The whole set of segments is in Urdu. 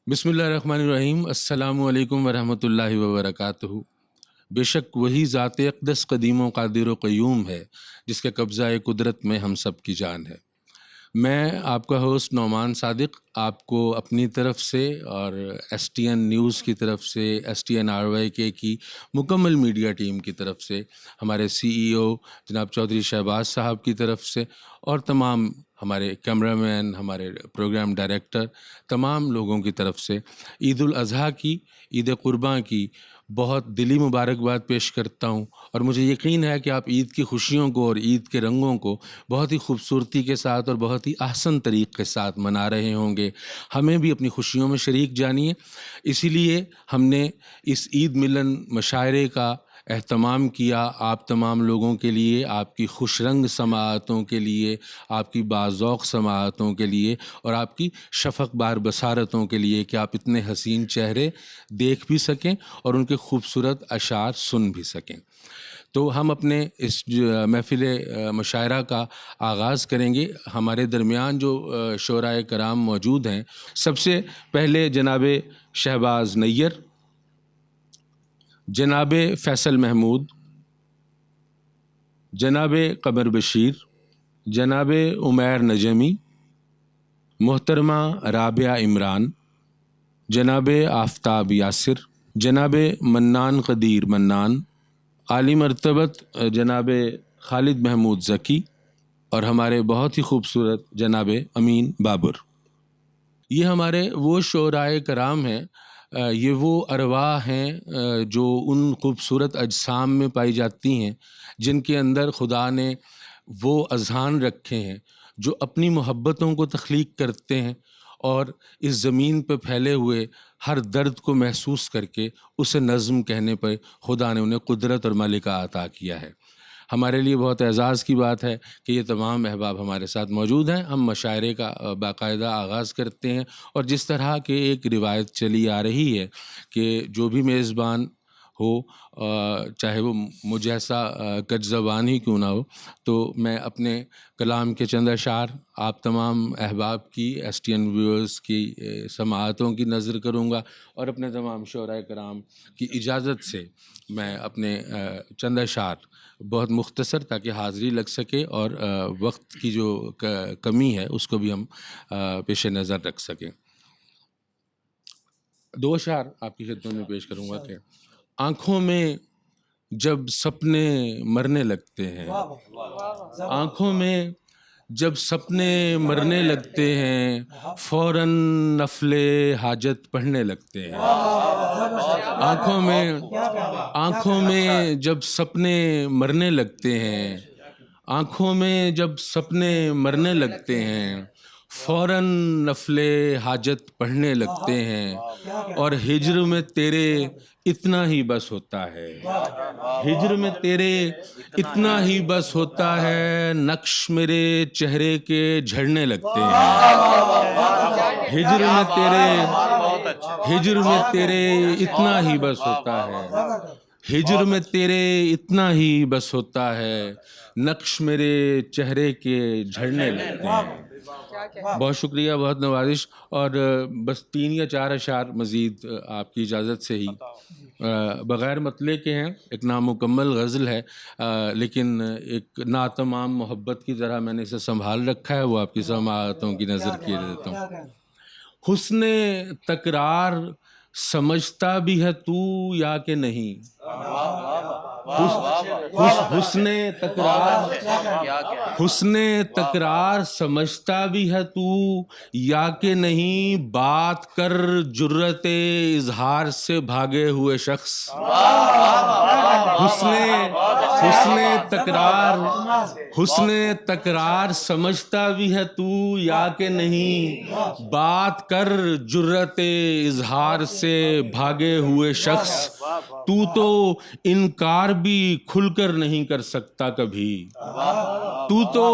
بسم اللہ الرحمن الرحیم. السلام علیکم ورحمۃ اللہ وبرکاتہ. بے شک وہی ذات اقدس قدیم و قادر و قیوم ہے جس کے قبضہ قدرت میں ہم سب کی جان ہے. میں آپ کا ہوسٹ نعمان صادق آپ کو اپنی طرف سے اور ایس ٹی این نیوز کی طرف سے، S T N R Y K کی مکمل میڈیا ٹیم کی طرف سے، ہمارے سی ای او جناب چودھری شہباز صاحب کی طرف سے، اور تمام ہمارے کیمرہ مین، ہمارے پروگرام ڈائریکٹر، تمام لوگوں کی طرف سے عید الاضحیٰ کی، عید قرباں کی بہت دلی مبارکباد پیش کرتا ہوں. اور مجھے یقین ہے کہ آپ عید کی خوشیوں کو اور عید کے رنگوں کو بہت ہی خوبصورتی کے ساتھ اور بہت ہی احسن طریقے کے ساتھ منا رہے ہوں گے. ہمیں بھی اپنی خوشیوں میں شریک جانیے. اسی لیے ہم نے اس عید ملن مشاعرے کا اہتمام کیا آپ تمام لوگوں کے لیے، آپ کی خوش رنگ سماعتوں کے لیے، آپ کی باذوق سماعتوں کے لیے، اور آپ کی شفق بار بصارتوں کے لیے کہ آپ اتنے حسین چہرے دیکھ بھی سکیں اور ان کے خوبصورت اشعار سن بھی سکیں. تو ہم اپنے اس محفل مشاعرہ کا آغاز کریں گے. ہمارے درمیان جو شعراء کرام موجود ہیں، سب سے پہلے جناب شہباز نیّر، جناب فیصل محمود، جناب قمر بشیر، جناب عمیر نجمی، محترمہ رابعہ عمران، جناب آفتاب یاسر، جناب منان قدیر منان، عالی مرتبت جناب خالد محمود ذکی، اور ہمارے بہت ہی خوبصورت جناب امین بابر. یہ ہمارے وہ شعراء کرام ہیں، یہ وہ ارواح ہیں جو ان خوبصورت اجسام میں پائی جاتی ہیں جن کے اندر خدا نے وہ اذہان رکھے ہیں جو اپنی محبتوں کو تخلیق کرتے ہیں اور اس زمین پہ پھیلے ہوئے ہر درد کو محسوس کر کے اسے نظم کہنے پر خدا نے انہیں قدرت اور ملکہ عطا کیا ہے. ہمارے لیے بہت اعزاز کی بات ہے کہ یہ تمام احباب ہمارے ساتھ موجود ہیں. ہم مشاعرے کا باقاعدہ آغاز کرتے ہیں، اور جس طرح کہ ایک روایت چلی آ رہی ہے کہ جو بھی میزبان ہو، چاہے وہ مجھ جیسا کج زبان ہی کیوں نہ ہو، تو میں اپنے کلام کے چند اشعار آپ تمام احباب کی، ایس ٹی این ویورز کی سماعتوں کی نظر کروں گا، اور اپنے تمام شعراء کرام کی اجازت سے میں اپنے چند اشعار بہت مختصر، تاکہ حاضری لگ سکے اور وقت کی جو کمی ہے اس کو بھی ہم پیش نظر رکھ سکیں. دو اشعار آپ کی خدمت میں پیش کروں گا کہ آنکھوں میں جب سپنے مرنے لگتے ہیں، آنکھوں میں جب سپنے مرنے لگتے ہیں، فوراً نفل حاجت پڑھنے لگتے ہیں. آنکھوں میں جب سپنے مرنے لگتے ہیں، آنکھوں میں جب سپنے مرنے لگتے ہیں، فوراً نفل حاجت پڑھنے لگتے ہیں، اور ہجر میں تیرے اتنا ہی بس ہوتا ہے، ہجر میں تیرے اتنا ہی بس ہوتا ہے، نقش میرے چہرے کے جھڑنے لگتے ہیں. ہجر میں تیرے اتنا ہی بس ہوتا ہے، ہجر میں تیرے اتنا ہی بس ہوتا ہے، نقش میرے چہرے کے جھڑنے لگتے ہیں. بہت شکریہ، بہت نوازش. اور بس 3 یا 4 اشعار مزید آپ کی اجازت سے ہی بغیر مطلع کے ہیں. ایک نامکمل غزل ہے، لیکن ایک ناتمام محبت کی طرح میں نے اسے سنبھال رکھا ہے، وہ آپ کی سماعتوں کی نظر کیے دیتا ہوں. حسن تکرار سمجھتا بھی ہے تو یا کہ نہیں، حسن تکرار سمجھتا بھی ہے تو یا کہ نہیں، بات کر جرت اظہار سے بھاگے ہوئے شخص. حسن تکرار سمجھتا بھی ہے تو یا کہ نہیں، بات کر جرت اظہار سے بھاگے ہوئے شخص. تو انکار بھی کھل کر نہیں کر سکتا کبھی، تو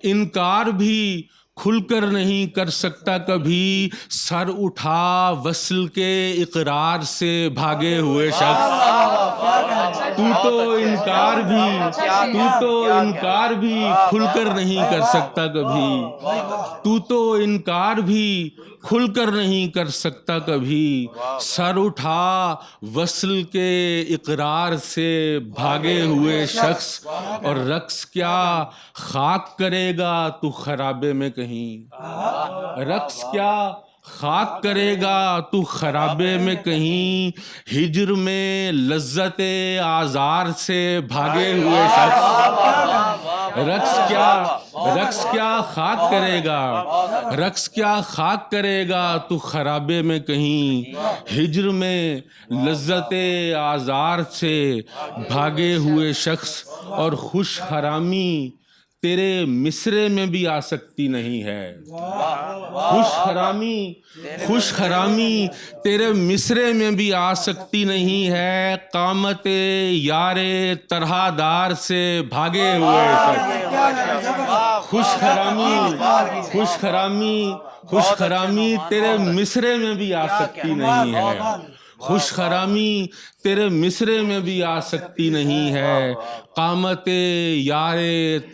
انکار بھی کھل کر نہیں کر سکتا کبھی، سر اٹھا وصل کے اقرار سے بھاگے ہوئے شخص، تو انکار بھی کھل کر نہیں کر سکتا کبھی، تو انکار بھی کھل کر نہیں کر سکتا کبھی، سر اٹھا وصل کے اقرار سے بھاگے ہوئے شخص، اور رقص کیا خاک کرے گا تو خرابے میں کہیں، رقص کیا خاک کرے گا تو خرابے میں کہیں، ہجر میں لذت آزار سے بھاگے ہوئے شخص، رقص کیا خاک کرے گا، رقص کیا خاک کرے گا تو خرابے میں کہیں، ہجر میں لذت آزار سے بھاگے ہوئے شخص، اور خوش حرامی تیرے مصرے میں بھی آ سکتی نہیں ہے، خوش حرامی تیرے مصرے میں بھی آ سکتی نہیں ہے، قامت یار طرح دار سے بھاگے ہوئے شخص، خوش حرامی تیرے مصرے میں بھی آ سکتی نہیں ہے، خوش حرامی تیرے مصرے میں بھی آ سکتی نہیں ہے، قامت یار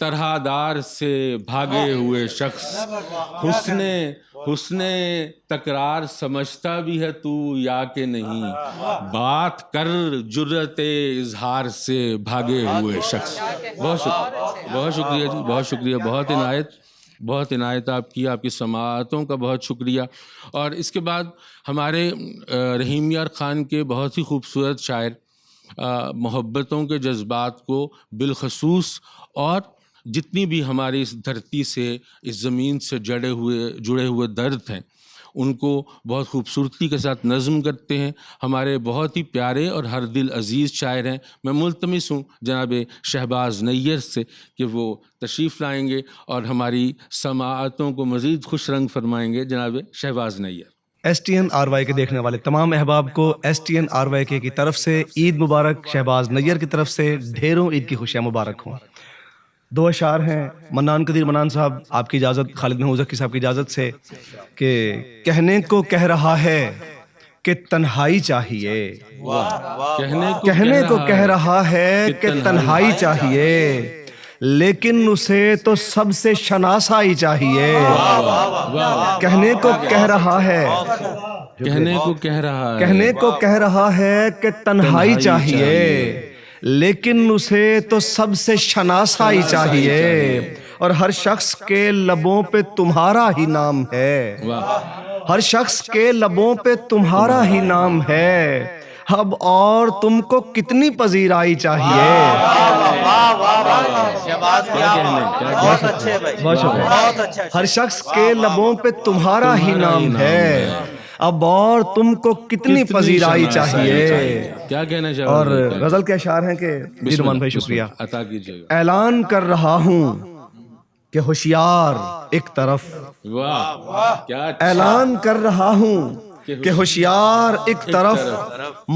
طرح دار سے بھاگے ہوئے شخص، حسن تکرار سمجھتا بھی ہے تو یا کہ نہیں، بات کر جرأت اظہار سے بھاگے ہوئے شخص۔ بہت شکریہ جی، بہت شکریہ، بہت عنایت آپ کی، آپ کی سماعتوں کا بہت شکریہ۔ اور اس کے بعد ہمارے رحیم یار خان کے بہت ہی خوبصورت شاعر محبتوں کے جذبات کو بالخصوص، اور جتنی بھی ہماری اس دھرتی سے، اس زمین سے جڑے ہوئے درد ہیں، ان کو بہت خوبصورتی کے ساتھ نظم کرتے ہیں، ہمارے بہت ہی پیارے اور ہر دل عزیز شاعر ہیں۔ میں ملتمس ہوں جناب شہباز نیر سے کہ وہ تشریف لائیں گے اور ہماری سماعتوں کو مزید خوش رنگ فرمائیں گے۔ جناب شہباز نیر۔ STNRY کے دیکھنے والے تمام احباب کو STNRY کی طرف سے عید مبارک، شہباز نیر کی طرف سے ڈھیروں عید کی خوشیاں مبارک ہوں۔ دو اشعار ہیں منان قدیر منان صاحب، آپ کی اجازت، خالد محمود ذکی صاحب کی اجازت سے، کہ کہنے کو کہہ رہا ہے کہ تنہائی چاہیے، کہنے کو کہہ رہا ہے کہ تنہائی چاہیے، لیکن اسے تو سب سے شناسائی چاہیے۔ کہنے کو کہہ رہا ہے، کہنے کو کہہ رہا ہے کہ تنہائی چاہیے، لیکن اسے تو سب سے شناسائی چاہیے، اور ہر شخص کے لبوں پہ تمہارا ہی نام ہے، ہر شخص کے لبوں پہ تمہارا ہی نام ہے، اب اور تم کو کتنی پذیرائی چاہیے۔ ہر شخص کے لبوں پہ تمہارا ہی نام ہے، اب اور تم کو کتنی پذیرائی چاہیے۔ کیا کہنا چاہیے؟ اور غزل کے اشعار ہیں کہ جی نعمان بھائی شکریہ۔ عطا کیجیے گا۔ اعلان کر رہا ہوں کہ ہوشیار ایک طرف، اعلان کر رہا ہوں کہ ہوشیار ایک طرف،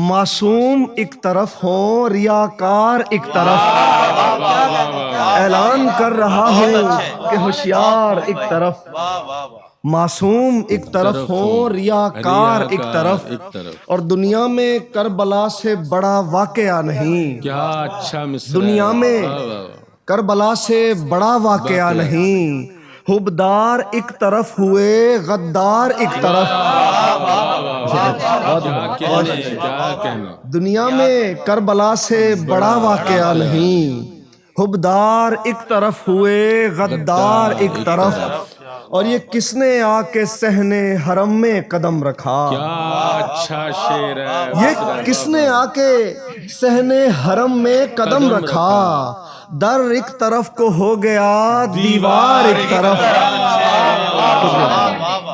معصوم ایک طرف ہوں، ریاکار ایک طرف۔ اعلان کر رہا ہوں کہ ہوشیار ایک طرف، معصوم ایک طرف ہوں، ریاکار ایک طرف، اور دنیا میں کربلا سے بڑا واقعہ نہیں، کیا اچھا مصرع، دنیا میں کربلا سے بڑا واقعہ نہیں، حبدار ایک طرف ہوئے، غدار ایک طرف۔ دنیا میں کربلا سے بڑا واقعہ نہیں، حبدار ایک طرف ہوئے، غدار ایک طرف، اور یہ کس نے آ کے صحنے حرم میں قدم رکھا، کیا اچھا شعر ہے، یہ کس نے آ کے صحنے حرم میں قدم رکھا، در ایک طرف کو ہو گیا دیوار ایک طرف۔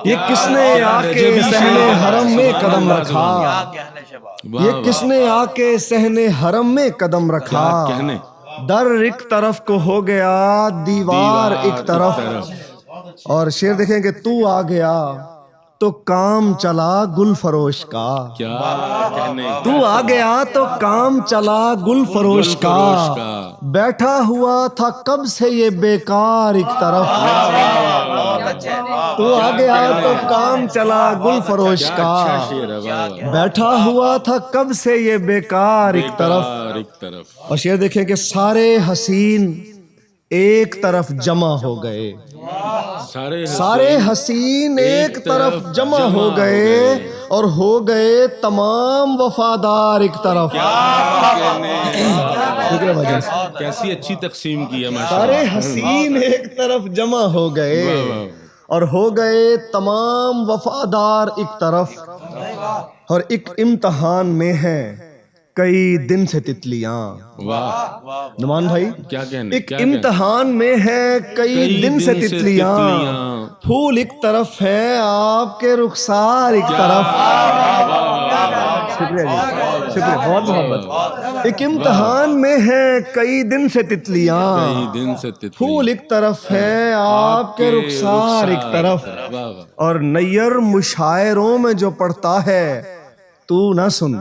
یہ کس نے آ کے صحنے حرم میں قدم رکھا، یہ کس نے آ کے صحنے حرم میں قدم رکھا، در ایک طرف کو ہو گیا دیوار ایک طرف۔ اور شعر دیکھیں کہ تو آ گیا تو کام چلا گل فروش کا. کیا کہنے, تو آ گیا تو کام چلا گل فروش کا. بیٹھا ہوا تھا کب سے یہ بیکار ایک طرف. تو آ گیا تو کام چلا گل فروش کا. بیٹھا ہوا تھا کب سے یہ بیکار ایک طرف. اور شعر دیکھیں کہ سارے حسین ایک طرف جمع ہو گئے. سارے حسین ایک طرف جمع ہو گئے اور ہو گئے تمام وفادار ایک طرف. کیسی اچھی تقسیم کی ہے. سارے حسین ایک طرف جمع ہو گئے اور ہو گئے تمام وفادار ایک طرف. اور ایک امتحان میں ہے کئی دن سے تتلیاں. نعمان بھائی کیا کہنے, ایک امتحان میں ہے کئی دن سے تتلیاں. پھول ایک طرف ہے آپ کے رخسار ایک طرف. شکریہ جی, شکریہ, بہت محبت. ایک امتحان میں ہے کئی دن سے تتلیاں. پھول ایک طرف ہے آپ کے رخسار ایک طرف. اور نیر مشاعروں میں جو پڑھتا ہے تو نہ سن.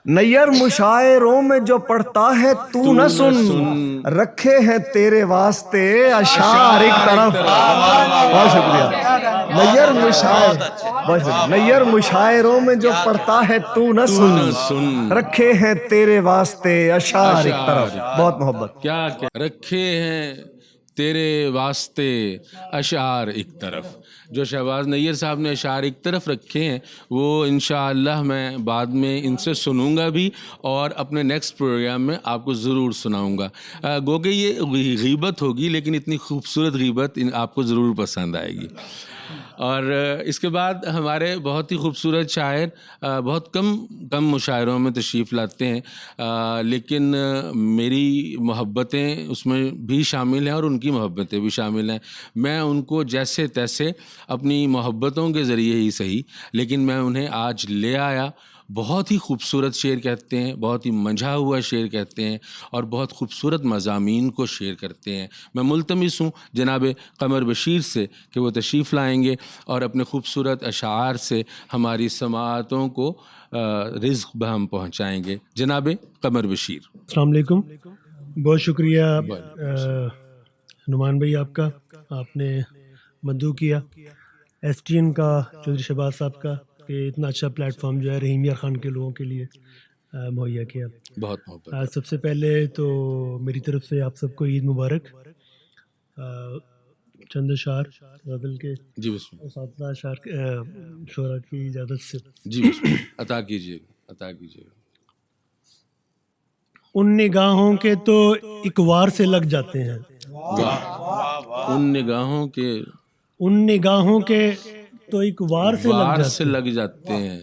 نیر مشاعروں میں جو پڑھتا ہے تو نہ سن. رکھے ہیں تیرے واسطے اشعار ایک طرف. بہت شکریہ. نیر مشاعروں میں جو پڑھتا ہے تو نہ سن. رکھے ہیں تیرے واسطے اشعار ایک طرف. بہت محبت. کیا رکھے ہیں تیرے واسطے اشعار ایک طرف. جو شہباز نیر صاحب نے اشعار ایک طرف رکھے ہیں وہ انشاءاللہ میں بعد میں ان سے سنوں گا بھی اور اپنے نیکسٹ پروگرام میں آپ کو ضرور سناؤں گا. گو کہ یہ غیبت ہوگی لیکن اتنی خوبصورت غیبت آپ کو ضرور پسند آئے گی. اور اس کے بعد ہمارے بہت ہی خوبصورت شاعر بہت کم مشاعروں میں تشریف لاتے ہیں لیکن میری محبتیں اس میں بھی شامل ہیں اور ان کی محبتیں بھی شامل ہیں. میں ان کو جیسے تیسے اپنی محبتوں کے ذریعے ہی صحیح لیکن میں انہیں آج لے آیا. بہت ہی خوبصورت شعر کہتے ہیں, بہت ہی منجھا ہوا شعر کہتے ہیں اور بہت خوبصورت مضامین کو شعر کرتے ہیں. میں ملتمس ہوں جناب قمر بشیر سے کہ وہ تشریف لائیں گے اور اپنے خوبصورت اشعار سے ہماری سماعتوں کو رزق بہم پہنچائیں گے. جناب قمر بشیر. السلام علیکم. بہت شکریہ نعمان بھائی آپ کا, آپ نے مدعو کیا ایس ٹی این کا, چودھری شہباز صاحب کا کہ اتنا اچھا پلیٹ فارم جو ہے رحیم یار خان کے لوگوں کے لیے مہیا کیا. بہت محبت. سب سے پہلے تو میری طرف سے آپ سب کو عید مبارک. چند اشعار غزل کے جی بسم اللہ. اساتذہ اشعار شعراء کی اجازت سے جی بسم اللہ. عطا کیجیے گا. ان نگاہوں کے تو ایک وار سے لگ جاتے ہیں. ان نگاہوں کے تو ایک وار سے لگ جاتے ہیں.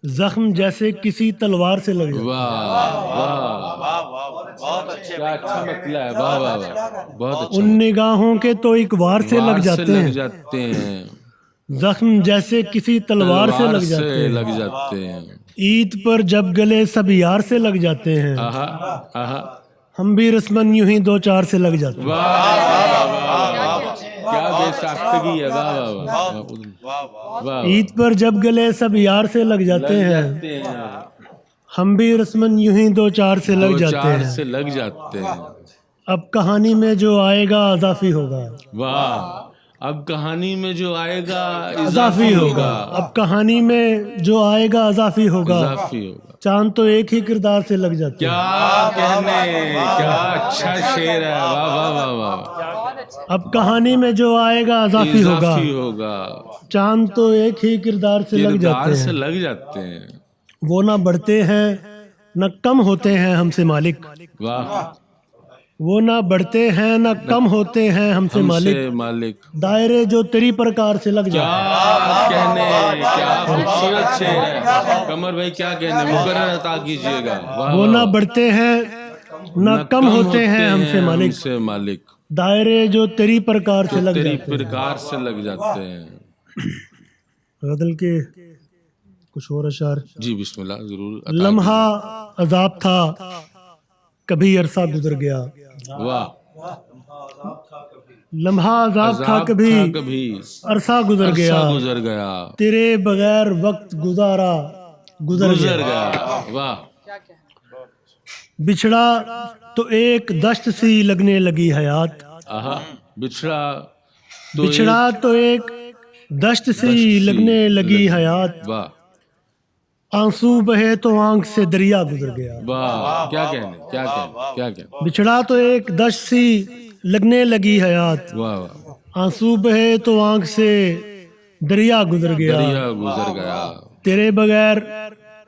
زخم جیسے کسی تلوار سے لگ جاتے ہیں. کیا اچھا مطلع ہے. واہ واہ واہ, بہت اچھا. ان نگاہوں کے تو ایک وار سے لگ جاتے ہیں. زخم جیسے کسی تلوار سے لگ جاتے ہیں. عید پر جب گلے سب یار سے لگ جاتے ہیں. ہم بھی رسمن یوں ہی دو چار سے لگ جاتے ہیں. کیا بے ساختگی ہے. عید پر جب گلے سب یار سے لگ جاتے ہیں. ہم بھی رسمن یوں ہی دو چار سے لگ جاتے ہیں. اب کہانی میں جو آئے گا اضافی ہوگا. واہ. اب کہانی میں جو آئے گا اضافی ہوگا. اب کہانی میں جو آئے گا اضافی ہوگا. چاند تو ایک ہی کردار سے لگ جاتے ہیں. کیا کہنے, کیا اچھا شعر ہے. واہ واہ واہ. اب کہانی میں جو آئے گا اضافی ہوگا. چاند تو ایک ہی کردار سے لگ جاتے ہیں. وہ نہ بڑھتے ہیں نہ کم ہوتے ہیں ہم سے مالک. واہ. وہ نہ بڑھتے ہیں نہ کم ہوتے ہیں ہم سے مالک. دائرے جو تیری پرکار سے لگ جاتے ہیں. کیا کہنے, کیا خوبصورت شعر ہے. قمر بھائی کیا کہنے, مقرر عطا کیجیے گا. وہ نہ بڑھتے ہیں نہ کم ہوتے ہیں ہم سے مالک. دائرے جو تیری پرکار سے لگ جاتے ہیں. غزل کے کچھ اور اشعار. جی بسم اللہ ضرور. لمحہ عذاب تھا کبھی عرصہ گزر گیا. واہ. لمحہ عذاب تھا کبھی عرصہ گزر گیا تیرے بغیر وقت گزر گیا. واہ. بچھڑا تو ایک دشت سی لگنے لگی حیات. بچھڑا تو ایک دشت سی لگنے لگی حیات. واہ. آنسو بہے تو آنکھ سے دریا گزر گیا. واہ. کیا کہنے. بچھڑا تو ایک دشت سی لگنے لگی حیات. واہ. آنسو بہے تو آنکھ سے دریا گزر گیا. تیرے بغیر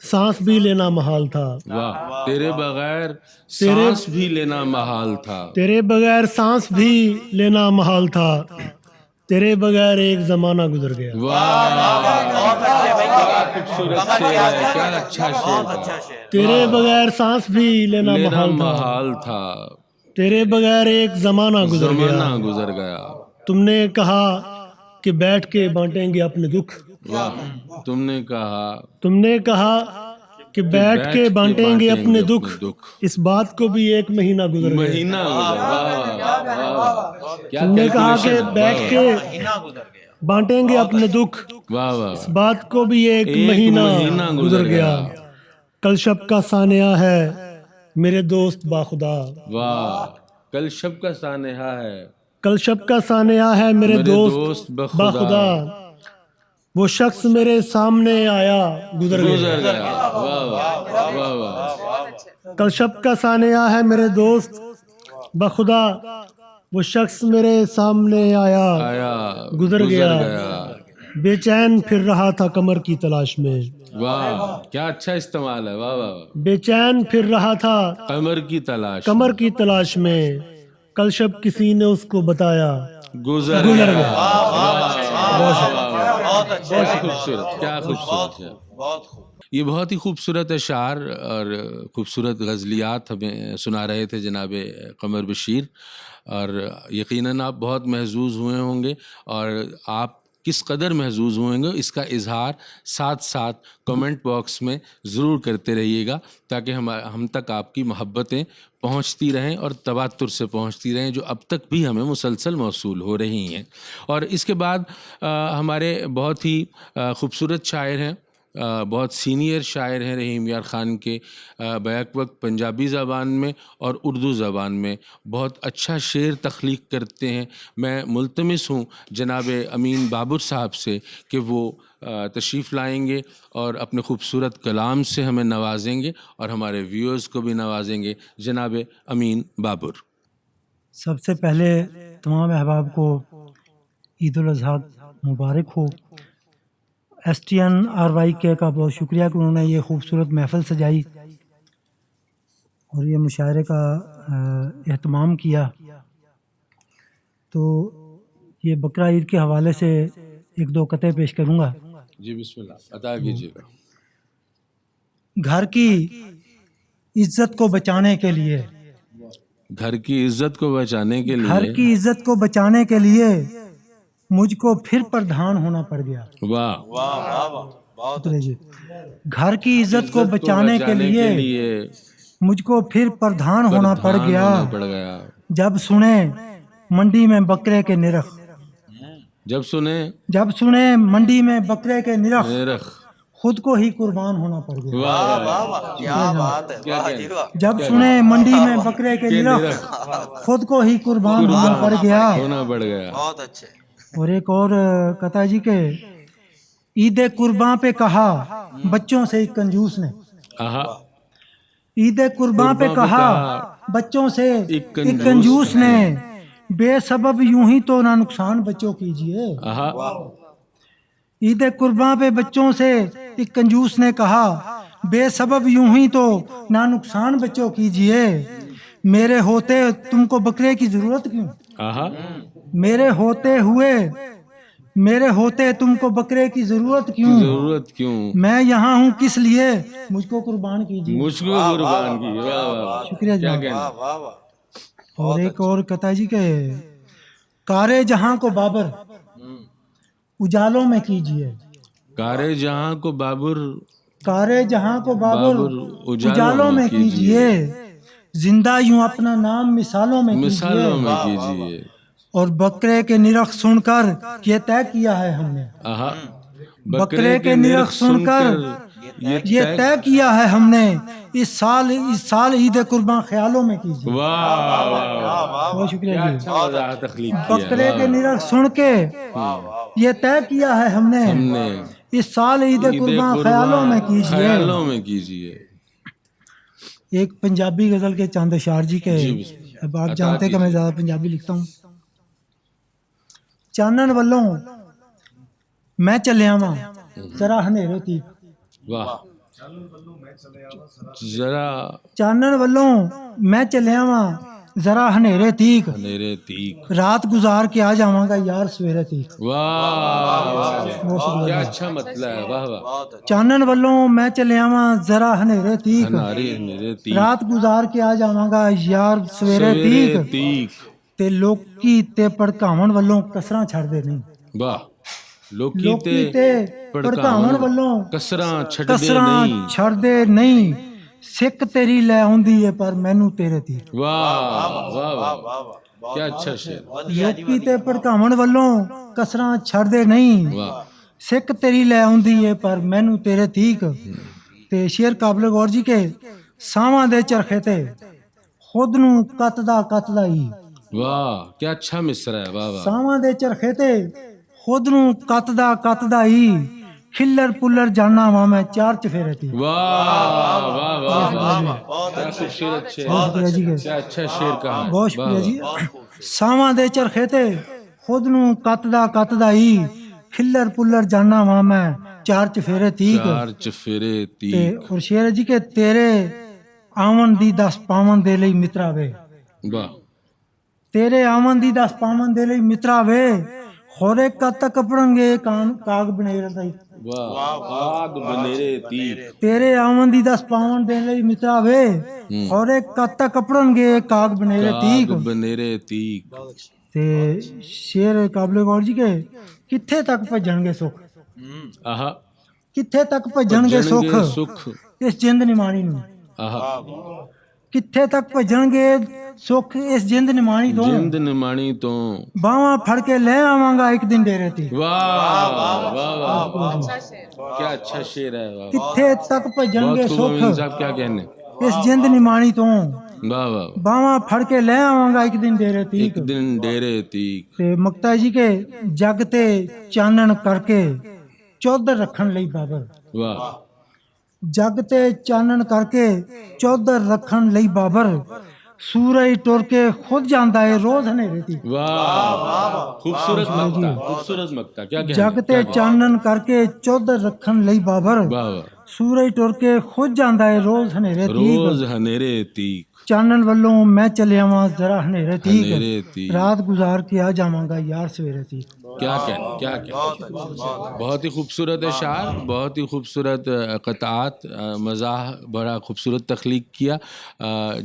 سانس بھی لینا محال تھا. واہ. تیرے بغیر سانس بھی لینا محال تھا. تیرے بغیر سانس بھی لینا محال تھا. تیرے بغیر ایک زمانہ گزر گیا. کیا اچھا شعر. تیرے بغیر سانس بھی لینا محال تھا. تیرے بغیر ایک زمانہ گزر گیا. تم نے کہا کہ بیٹھ کے بانٹیں گے اپنے دکھ. واہ. تم نے کہا کہ بیٹھ کے بانٹیں گے اپنے دکھ. اس بات کو بھی ایک مہینہ گزر گیا. تم نے کہا کہ بیٹھ کے بانٹیں گے اپنے دکھ. اس بات کو بھی ایک مہینہ گزر گیا. کل شب کا سانحہ ہے میرے دوست باخدا. واہ. کل شب کا سانحہ ہے. کل شب کا سانحہ ہے میرے دوست باخدا. وہ شخص میرے سامنے آیا گزر گیا. کل شب کا سانحہ ہے میرے دوست بخدا. وہ شخص میرے سامنے آیا گزر گیا. بے چین پھر رہا تھا کمر کی تلاش میں. واہ. کیا اچھا استعمال ہے. واہ واہ. بے چین پھر رہا تھا کمر کی تلاش میں. کل شب کسی نے اس کو بتایا گزر گیا. بہت خوبصورت. کیا خوبصورت ہے. یہ بہت ہی خوبصورت اشعار اور خوبصورت غزلیات ہمیں سنا رہے تھے جناب قمر بشیر. اور یقیناً آپ بہت محظوظ ہوئے ہوں گے. اور آپ کس قدر محظوظ ہوئیں گے اس کا اظہار ساتھ ساتھ کمنٹ باکس میں ضرور کرتے رہیے گا تاکہ ہم تک آپ کی محبتیں پہنچتی رہیں اور تواتر سے پہنچتی رہیں جو اب تک بھی ہمیں مسلسل موصول ہو رہی ہیں. اور اس کے بعد ہمارے بہت ہی خوبصورت شاعر ہیں, بہت سینئر شاعر ہیں رحیم یار خان کے. بیک وقت پنجابی زبان میں اور اردو زبان میں بہت اچھا شعر تخلیق کرتے ہیں. میں ملتمس ہوں جناب امین بابر صاحب سے کہ وہ تشریف لائیں گے اور اپنے خوبصورت کلام سے ہمیں نوازیں گے اور ہمارے ویورز کو بھی نوازیں گے. جناب امین بابر. سب سے پہلے تمام احباب کو عید الاضحیٰ مبارک ہو. STNRYK کا بہت شکریہ کہ انہوں نے یہ خوبصورت محفل سجائی اور یہ مشاعرے کا اہتمام کیا. تو یہ بقرہ عید کے حوالے سے ایک دو قطعے پیش کروں گا. جی بسم اللہ عطا کیجیے گا. گھر کی عزت کو بچانے کے لیے گھر کی عزت کو بچانے کے لیے گھر کی عزت کو بچانے کے لیے مجھ کو پھر پردھان ہونا پڑ گیا. واہ. گھر کی عزت کو بچانے کے لیے مجھ کو پھر پردھان ہونا پڑ گیا. جب سنے منڈی میں بکرے کے نرخ جب سنے منڈی میں بکرے کے نرخ خود کو ہی قربان ہونا پڑ گیا. جب سنے منڈی میں بکرے کے نرخ خود کو ہی قربان ہونا پڑ گیا. بہت اچھے. اور ایک اور قطع جی کے عید قرباں پہ کہا بچوں سے ایک کنجوس نے. عید قرباں پہ کہا بچوں سے ایک کنجوس نے بے سبب یوں ہی تو نہ نقصان بچوں کیجئے. عید قرباں پہ بچوں سے ایک کنجوس نے کہا بے سبب یوں ہی تو نہ نقصان بچوں کیجئے. میرے ہوتے تم کو بکرے کی ضرورت کیوں. میرے ہوتے تم کو بکرے کی ضرورت کیوں. میں یہاں ہوں کس لیے مجھ کو قربان کیجیے. شکریہ جناب. اور ایک اور قطع جی کے کارے جہاں کو بابر اجالوں میں کیجیے. کارے جہاں کو بابر اجالوں میں کیجیے. زندہ یوں اپنا نام مثالوں میں کیجیے. اور بکرے کے نرخ سن کر یہ طے کیا ہے ہم نے، آہا بکرے کے نرخ سن کر یہ طے کیا ہے ہم نے، اس سال عید قربان خیالوں میں کیجیے۔ واہ واہ، بہت شکریہ جی۔ اچھا وضاحت تخلیق کیا۔ بکرے کے نرخ سن کے یہ طے کیا ہے ہم نے، اس سال عید قربان خیالوں میں کیجیے۔ خیالوں میں کیجیے۔ ایک پنجابی غزل کے چاند اشعار جی کے، اب آپ جانتے ہیں کہ میں زیادہ پنجابی لکھتا ہوں۔ چانن والوں میں چلیا وا ذرا ہنیرے تھی، واہ، ذرا چانن والوں میں چلیا وا ذرا ہنیرے تیک، میرے تیک، رات گزار کے آ جاواں گا یار سویرے تیک۔ واہ واہ، کیا اچھا مطلب ہے، واہ واہ۔ چانن والوں میں چلیا وا ذرا ہنیرے تیک، میرے تیک، رات گزار کے آ جاواں گا یار سویرے تیک، تیک، تے لوکی تے پڑکاون والوں کسراں چھڑ دے نہیں، واہ، لوکی لوکی تے پڑکاون والوں کسراں چھٹ دے کسراں نہیں، چھڑ دے نہیں، سکھ تیری لے ہوندی ہے پر مینوں تیرے تی۔ واہ واہ واہ، کیا اچھا شعر، لوکی تے پڑکاون والوں کسراں چھڑ دے نہیں، واہ، سکھ تیری لے ہوندی ہے پر مینوں تیرے تیک۔ تے شعر قابل غور جی کے، ساواں دے چرخے تے خود نو کتدا ہی، واہ، کیا اچھا مصرع ہے، واہ واہ، ساواں دے چرخے تے خود نو کتدا ہی، کھلر پلر جانا وا میں چار چفیرے تی۔ واہ واہ واہ واہ، کیا خوبصورت شعر، بہت شکریہ جی کے، کیا اچھا شعر کہا ہے، بہت شکریہ جی۔ ساواں دے چرخے تے خود نو کتدا ہی، کھلر پلر جانا وا میں چار چفیرے تیک۔ چار چفیرے تے تیک، اور شعر جی کہ تیرے آون دی 10 پاون دے لئی مترا وے، واہ، تیرے آون دی 10 پاون دے لئی مترا وے، خورے کت کپڑن گے کاغ بنیر دئی، واہ، آگ بنیرے تیک، تیرے آون دی 10 پاون دے لئی مترا وے، خورے کت کپڑن گے کاغ بنیر تیک۔ آگ بنیرے تیک، تے شعر قابل غور جی کہ کتھے تک بھجن گے سکھ، آہا، کتھے تک بھجن گے سکھ سکھ، اس جند نمانی نو، آہا، کتھے تک بھجن گے سکھ اس جند نمانی تو، جند نمانی تو، باواں پھڑ کے لے آواں گا ایک دن ڈیرے تی۔ واہ واہ واہ، کیا اچھا شعر ہے، واہ، کتھے تک بھجن گے بہت خوب، امین سکھ صاحب کیا کہنے، اس جند نمانی تو، واہ واہ، باواں پھڑ کے لے آواں گا ایک دن ڈیرے تیک۔ ایک دن ڈیرے تیک، تے مکتا جی کے جگ تے چانن کر کے چودر رکھن لئی بابر، واہ، جگ تے چانن کر کے چودر رکھن لئی بابر، سورج ٹر کے خود جاندا ہے روز ہنیرے تی۔ واہ، خوبصورت مکتا، خوبصورت مکتا، کیا کہنے، جگ تے چانن کر کے چودر رکھن لئی بابر، واہ واہ، سورج ٹر کے خود جاندا ہے روز ہنیرے تیک۔ روز ہنیرے تیک، چانن والوں میں چلیا واں ذرا ہنیرے تیک، ہنیرے تیک، رات گزار کے آ جاواں گا یار سویرے تیک۔ کیا کہنا، کیا کہنا، بہت ہی خوبصورت اشعار، بہت ہی خوبصورت قطعات، مزاح بڑا خوبصورت تخلیق کیا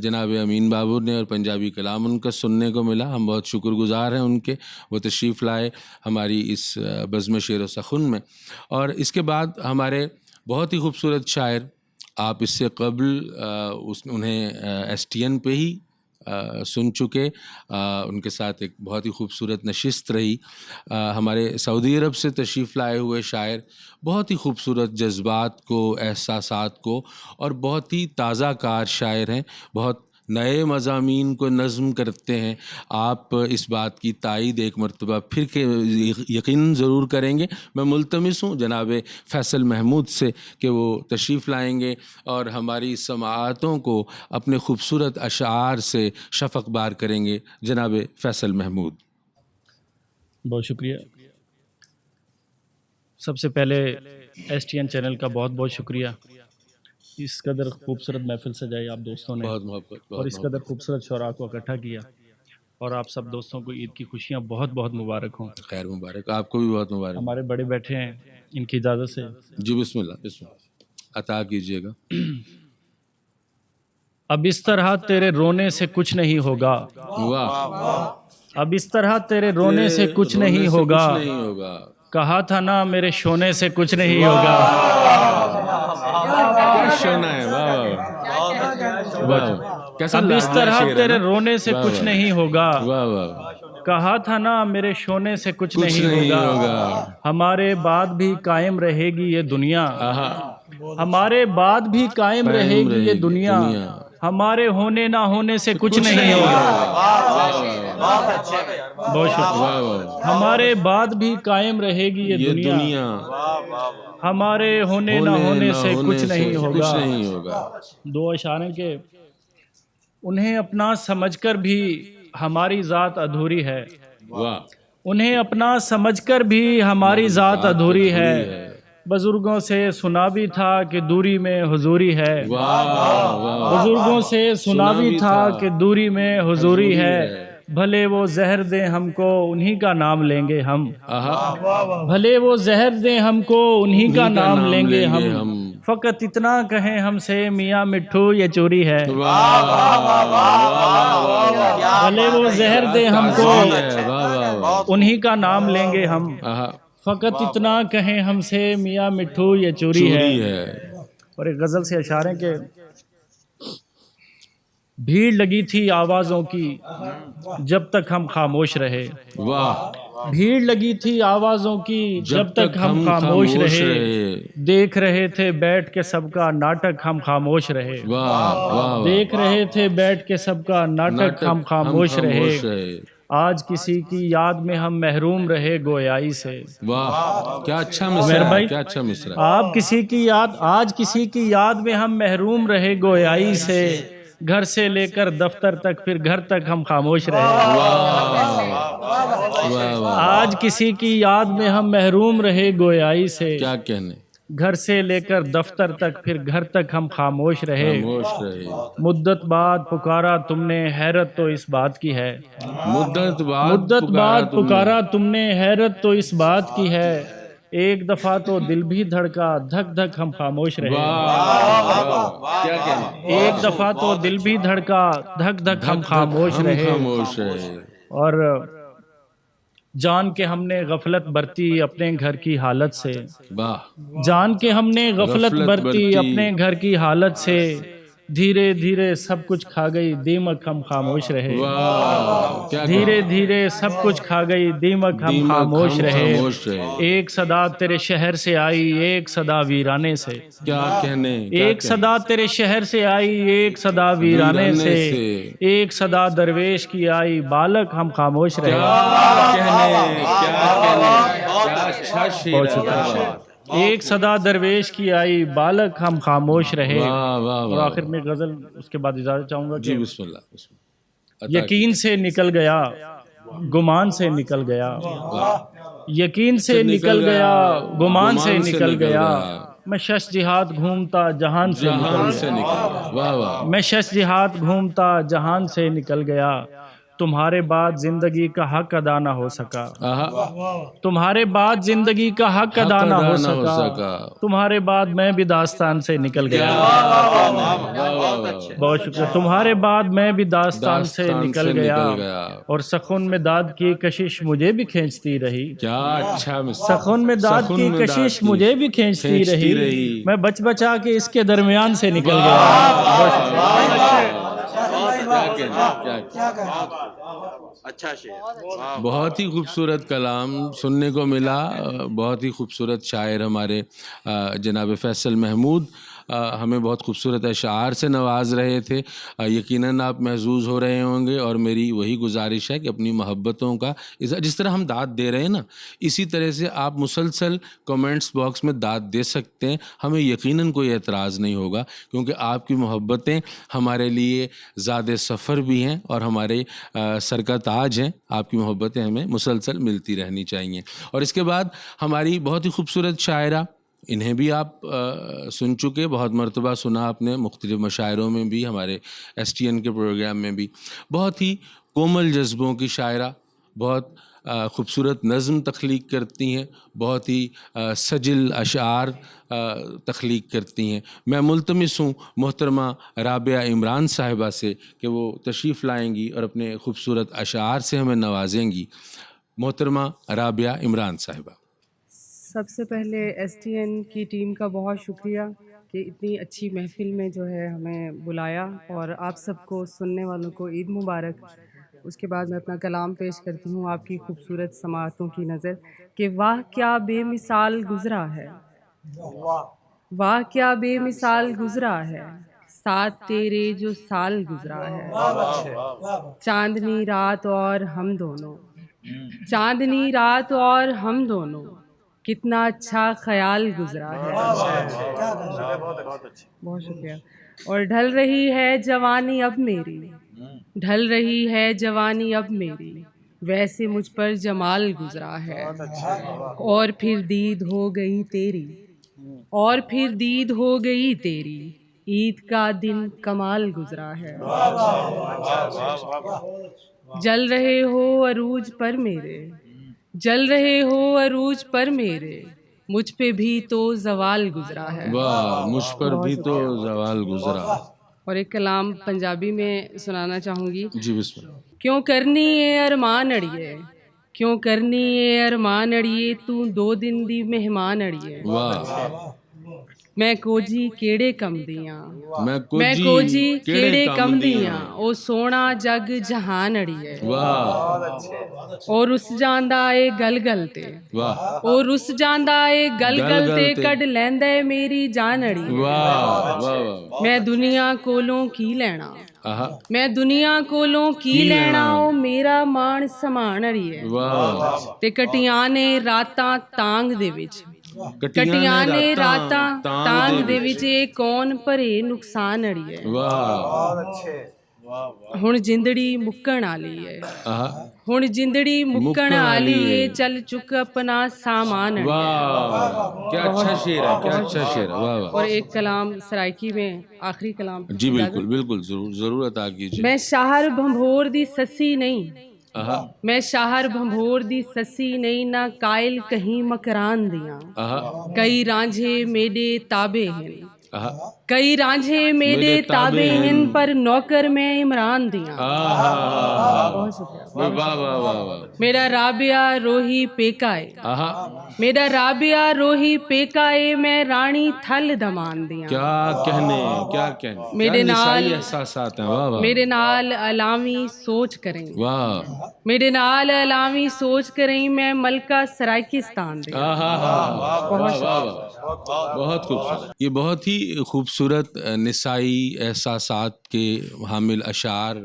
جناب امین بابو نے، اور پنجابی کلام ان کا سننے کو ملا، ہم بہت شکر گزار ہیں ان کے، وہ تشریف لائے ہماری اس بزم شعر و سخن میں۔ اور اس کے بعد ہمارے بہت ہی خوبصورت شاعر، آپ اس سے قبل انہیں ایس ٹی این پہ ہی سن چکے، ان کے ساتھ ایک بہت ہی خوبصورت نشست رہی، ہمارے سعودی عرب سے تشریف لائے ہوئے شاعر، بہت ہی خوبصورت جذبات کو، احساسات کو، اور بہت ہی تازہ کار شاعر ہیں، بہت نئے مضامین کو نظم کرتے ہیں۔ آپ اس بات کی تائید ایک مرتبہ پھر کے یقین ضرور کریں گے۔ میں ملتمس ہوں جناب فیصل محمود سے کہ وہ تشریف لائیں گے اور ہماری سماعتوں کو اپنے خوبصورت اشعار سے شفق بار کریں گے۔ جناب فیصل محمود، بہت شکریہ۔ سب سے پہلے ایس ٹی این چینل کا بہت بہت شکریہ، اس قدر خوبصورت محفل سجائی آپ دوستوں نے، بہت محبت، اور اس قدر خوبصورت شعراء کو اکٹھا کیا، اور آپ سب دوستوں کو عید کی خوشیاں بہت بہت مبارک ہوں۔ خیر مبارک، آپ کو بھی بہت مبارک۔ ہمارے بڑے بیٹھے ہیں، ان کی اجازت سے جی بسم اللہ، بسم اللہ، عطا کیجیے گا۔ اب اس طرح تیرے رونے سے کچھ نہیں ہوگا، واہ، اب اس طرح تیرے رونے سے کچھ نہیں ہوگا، کچھ نہیں ہوگا، کہا تھا نا میرے شونے سے کچھ نہیں ہوگا۔ کیا شونا ہے، واہ واہ واہ، کیسا اب اس لاڈلا طرح شعر ہے تیرے نا؟ رونے سے واہ کچھ واہ، نہیں ہوگا، واہ واہ، کہا تھا نا میرے شونے سے کچھ نہیں ہوگا، ہمارے بعد بھی قائم رہے گی یہ دنیا، ہمارے بعد بھی قائم رہے گی یہ دنیا، ہمارے ہونے نہ ہونے سے کچھ نہیں ہوگا، بہت شکریہ، ہمارے بعد بھی قائم رہے گی یہ دنیا، ہمارے ہونے نہ ہونے سے کچھ نہیں ہوگا۔ دو اشعار ہیں کہ انہیں اپنا سمجھ کر بھی ہماری ذات ادھوری ہے، انہیں اپنا سمجھ کر بھی ہماری ذات ادھوری ہے، بزرگوں سے سنا بھی تھا کہ دوری میں حضوری ہے، بزرگوں سے سنا بھی تھا کہ دوری میں حضوری ہے، بھلے وہ زہر دیں ہم کو انہی کا نام لیں گے ہم، بھلے وہ زہر دیں ہم کو انہی کا نام لیں گے ہم، فقط اتنا کہیں ہم سے میاں مٹھو یہ چوری ہے، بھلے وہ زہر دیں ہم کو انہی کا نام لیں گے ہم، فقط اتنا کہیں ہم سے میاں مٹھو یہ چوری ہے۔ اور ایک غزل سے اشعار ہیں کہ بھیڑ لگی تھی آوازوں کی جب تک ہم خاموش رہے، بھیڑ لگی تھی آوازوں کی جب تک ہم خاموش رہے، دیکھ رہے تھے بیٹھ کے سب کا ناٹک ہم خاموش رہے، دیکھ رہے تھے بیٹھ کے سب کا ناٹک ہم خاموش رہے، آج کسی کی یاد میں ہم محروم رہے گویائی سے۔ واہ کیا اچھا مصرع ہے، کیا اچھا مصرع ہے۔ آپ کسی کی یاد، آج کسی کی یاد میں ہم محروم رہے گویائی سے، گھر سے لے کر دفتر تک پھر گھر تک ہم خاموش رہے، آج کسی کی یاد میں ہم محروم رہے گویائی سے، کیا کہنے، گھر سے لے کر دفتر تک پھر گھر تک ہم خاموش رہے، مدت بعد پکارا تم نے حیرت تو اس بات کی ہے، مدت بعد پکارا تم نے حیرت تو اس بات کی ہے، ایک دفعہ تو دل بھی دھڑکا دھک دھک ہم خاموش رہے، ایک دفعہ تو دل بھی دھڑکا دھک دھک ہم خاموش رہے، اور جان کے ہم نے غفلت برتی اپنے گھر کی حالت سے، جان کے ہم نے غفلت برتی اپنے گھر کی حالت سے، دھیرے دھیرے سب کچھ کھا گئی دیمک ہم خاموش رہے، دھیرے دھیرے سب کچھ کھا گئی دیمک ہم خاموش رہے، ایک صدا تیرے شہر سے آئی ایک صدا ویرانے سے، کیا کہنے، ایک صدا تیرے شہر سے آئی ایک صدا ویرانے سے، ایک صدا درویش کی آئی بالک ہم خاموش رہے، ایک صدا درویش کی آئی بالک ہم خاموش رہے۔ اور آخر میں غزل اس کے بعد اجازت چاہوں گا کہ بسم اللہ، یقین سے نکل گیا گمان سے نکل گیا، یقین سے نکل گیا گمان سے نکل گیا، میں شش جہات گھومتا جہان سے نکل گیا، میں شش جہات گھومتا جہان سے نکل گیا، تمہارے بعد زندگی کا حق ادا نہ ہو سکا، تمہارے بعد زندگی کا حق ادا نہ ہو سکا، تمہارے بعد میں بھی داستان سے نکل گیا، بہت شکریہ، تمہارے بعد میں بھی داستان سے نکل گیا، اور سخن میں داد کی کشش مجھے بھی کھینچتی رہی، کیا اچھا سخن میں داد کی کشش مجھے بھی کھینچتی رہی، میں بچ بچا کے اس کے درمیان سے نکل گیا۔ اچھا شعر، بہت ہی خوبصورت کلام سننے کو ملا، بہت ہی خوبصورت شاعر ہمارے جناب فیصل محمود ہمیں بہت خوبصورت اشعار سے نواز رہے تھے، یقیناً آپ محظوظ ہو رہے ہوں گے، اور میری وہی گزارش ہے کہ اپنی محبتوں کا جس طرح ہم داد دے رہے ہیں نا، اسی طرح سے آپ مسلسل کمنٹس باکس میں داد دے سکتے ہیں، ہمیں یقیناً کوئی اعتراض نہیں ہوگا، کیونکہ آپ کی محبتیں ہمارے لیے زیادہ سفر بھی ہیں اور ہمارے سر کا تاج ہیں، آپ کی محبتیں ہمیں مسلسل ملتی رہنی چاہیے۔ اور اس کے بعد ہماری بہت ہی خوبصورت شاعرہ، انہیں بھی آپ سن چکے، بہت مرتبہ سنا آپ نے، مختلف مشاعروں میں بھی، ہمارے ایس ٹی این کے پروگرام میں بھی، بہت ہی کومل جذبوں کی شاعرہ، بہت خوبصورت نظم تخلیق کرتی ہیں، بہت ہی سجل اشعار تخلیق کرتی ہیں۔ میں ملتمس ہوں محترمہ رابعہ عمران صاحبہ سے کہ وہ تشریف لائیں گی اور اپنے خوبصورت اشعار سے ہمیں نوازیں گی۔ محترمہ رابعہ عمران صاحبہ۔ سب سے پہلے ایس ٹی این کی ٹیم کا بہت شکریہ کہ اتنی اچھی محفل میں جو ہے ہمیں بلایا، اور آپ سب کو سننے والوں کو عید مبارک۔ اس کے بعد میں اپنا کلام پیش کرتی ہوں آپ کی خوبصورت سماعتوں کی نظر کہ واہ کیا بے مثال گزرا ہے، واہ کیا بے مثال گزرا ہے، ساتھ تیرے جو سال گزرا ہے، چاندنی رات اور ہم دونوں، چاندنی رات اور ہم دونوں، کتنا اچھا خیال گزرا ہے۔ بہت شکریہ۔ اور ڈھل رہی ہے جوانی اب میری، ڈھل رہی ہے جوانی اب میری، ویسے مجھ پر جمال گزرا ہے، اور پھر دید ہو گئی تیری، اور پھر دید ہو گئی تیری، عید کا دن کمال گزرا ہے۔ جل رہے ہو عروج پر میرے، جل رہے ہو عروج پر میرے، مجھ پہ بھی تو زوال گزرا ہے۔ واہ، مجھ پر بھی تو زوال گزرا۔ اور ایک کلام پنجابی میں سنانا چاہوں گی۔ جی بسم اللہ۔ کیوں کرنی اے ارمان اڑیے، کیوں کرنی اے ارمان اڑیے، تو دو دن دی مہمان اڑیے، واہ، میں کوجی کیڑے کم دیاں، میں میں کوجی کیڑے کم دیاں، او سونا جگ جہان اڑیے، واہ اور رس جاندا اے گل گل تے، واہ اور رس جاندا اے گل گل تے، کڈ لیندا اے میری جان اڑیے، واہ واہ میں دنیا کولوں کی لینا، آہا، میں دنیا کولوں کی لینا، او میرا مان سمان اڑیے، واہ، تے کٹیاں نے راتاں تانگ دے وچ، کٹیاں نے راتاں تانگ دے وچ، اے کون پرے نقصان اڑیے، واہ، ہن جندڑی مکن والی ہے، آہا، ہن جندڑی مکن والی ہے، چل چک اپنا سامان اڑیے۔ واہ، کیا اچھا شعر ہے، کیا اچھا شعر ہے، واہ واہ۔ اور ایک کلام سرائکی میں آخری کلام۔ جی بالکل بالکل، ضرور ضرور عطا کیجیے۔ میں شاہر بھنبھور دی سسی نہیں، آہا میں شاہر بھنبھور دی سسی نہیں، نہ قائل کہیں مکران دیاں، آہا کئی رانجھے میڈے تابے ہیں، آہا، کئی رانجھے میڈے تابے ہیں، پر نوکر میں عمران دیاں۔ آہا، بہت شکریہ۔ واہ واہ واہ واہ، میرا رابعہ روہی پیکائے، آہا، میرا رابعہ روہی پیکائے، میں رانی تھل دمان دیاں، کیا کہنے، کیا کہنے، میرے کیا نسائی نال احساسات ہیں، واہ واہ میرے نال علامی سوچ کریں، واہ، میرے نال علامی سوچ کریں، میں ملکہ سرائکستان دے۔ آہا، واہ واہ واہ، بہت خوبصورت، یہ بہت ہی خوبصورت نسائی احساسات کے حامل اشعار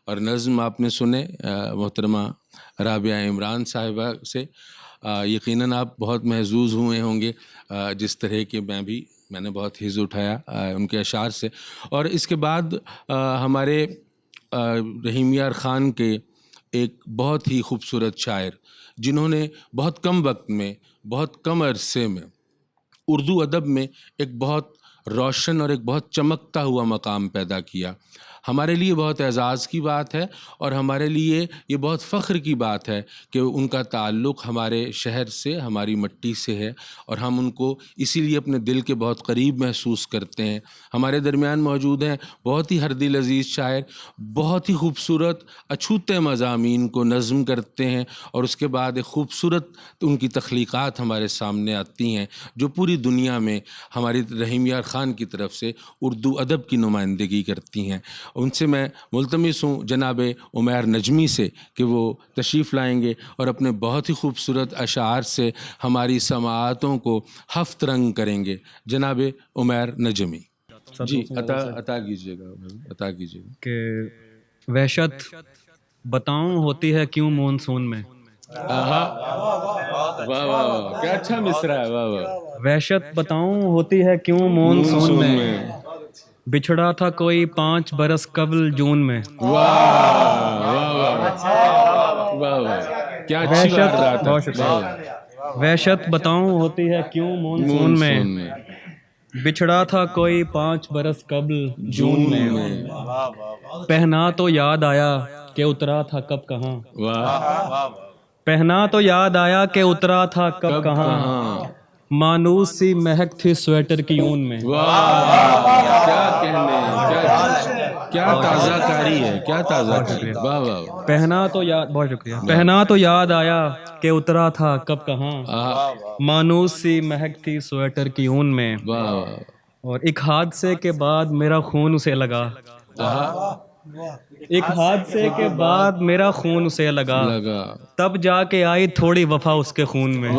اور نظم آپ نے سنے محترمہ رابعہ عمران صاحبہ سے۔ یقیناً آپ بہت محظوظ ہوئے ہوں گے، جس طرح کہ میں نے بہت حظ اٹھایا ان کے اشعار سے۔ اور اس کے بعد ہمارے رحیم یار خان کے ایک بہت ہی خوبصورت شاعر، جنہوں نے بہت کم وقت میں، بہت کم عرصے میں اردو ادب میں ایک بہت روشن اور ایک بہت چمکتا ہوا مقام پیدا کیا، ہمارے لیے بہت اعزاز کی بات ہے، اور ہمارے لیے یہ بہت فخر کی بات ہے کہ ان کا تعلق ہمارے شہر سے، ہماری مٹی سے ہے، اور ہم ان کو اسی لیے اپنے دل کے بہت قریب محسوس کرتے ہیں۔ ہمارے درمیان موجود ہیں بہت ہی ہر دل عزیز شاعر، بہت ہی خوبصورت اچھوتے مضامین کو نظم کرتے ہیں، اور اس کے بعد ایک خوبصورت ان کی تخلیقات ہمارے سامنے آتی ہیں، جو پوری دنیا میں ہماری رحیم یار خان کی طرف سے اردو ادب کی نمائندگی کرتی ہیں۔ ان سے میں ملتمس ہوں جناب عمیر نجمی سے کہ وہ تشریف لائیں گے اور اپنے بہت ہی خوبصورت اشعار سے ہماری سماعتوں کو ہفت رنگ کریں گے۔ جناب عمیر نجمی جی عطا کیجیے گا، عطا کیجیے گا۔ کہ وحشت بتاؤں ہوتی ہے کیوں مونسون میں، آہا، واہ واہ واہ، کیا اچھا مصرع ہے، واہ واہ۔ وحشت بتاؤں ہوتی ہے کیوں مونسون میں، بچھڑا تھا کوئی 5 برس قبل جون میں، واہ واہ واہ واہ واہ، کیا اچھی بات ہے۔ وحشت بتاؤں ہوتی ہے کیوں مونسون میں، بچھڑا تھا کوئی 5 برس قبل جون میں، پہنا تو یاد آیا کہ اترا تھا کب کہاں، پہنا تو یاد آیا کہ اترا تھا کب کہاں، مانوس سی مہک تھی سویٹر کی اون میں، کیا کہنے، کیا تازہ کاری ہے، کیا تازہ کاری، واہ واہ۔ پہنا تو یاد، بہت شکریہ، پہنا تو یاد آیا کہ اترا تھا کب کہاں، مانوس سی مہک تھی سویٹر کی اون میں، اور ایک حادثے کے بعد میرا خون اسے لگا، ایک حادثے کے بعد میرا خون اسے لگا تب جا کے آئی تھوڑی وفا اس کے خون میں.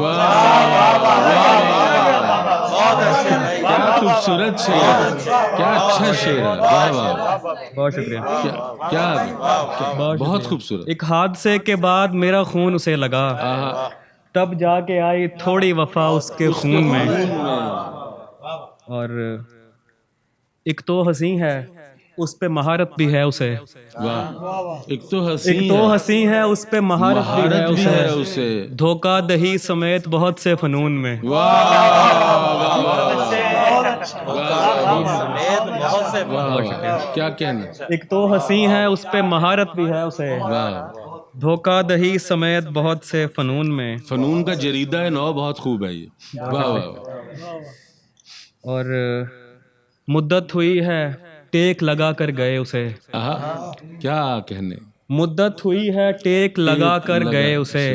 کیا خوبصورت شعر، کیا اچھا شعر ہے. واہ واہ، بہت شکریہ. کیا بہت خوبصورت. ایک حادثے کے بعد میرا خون اسے لگا تب جا کے آئی تھوڑی وفا اس کے خون میں. اور ایک تو حسین ہے اس پہ مہارت بھی ہے اسے. ایک تو حسین ہے اس پہ مہارت بھی ہے اسے. دھوکہ دہی سمیت بہت سے فنون میں. کیا کہنا. ایک تو حسین ہے اس پہ مہارت بھی ہے اسے. دھوکہ دہی سمیت بہت سے فنون میں. فنون کا جریدہ ہے نو، بہت خوب ہے یہ. واہ واہ. اور مدت ہوئی ہے ٹیک لگا کر گئے اسے. کیا کہنے. مدت ہوئی ہے ٹیک لگا کر گئے اسے.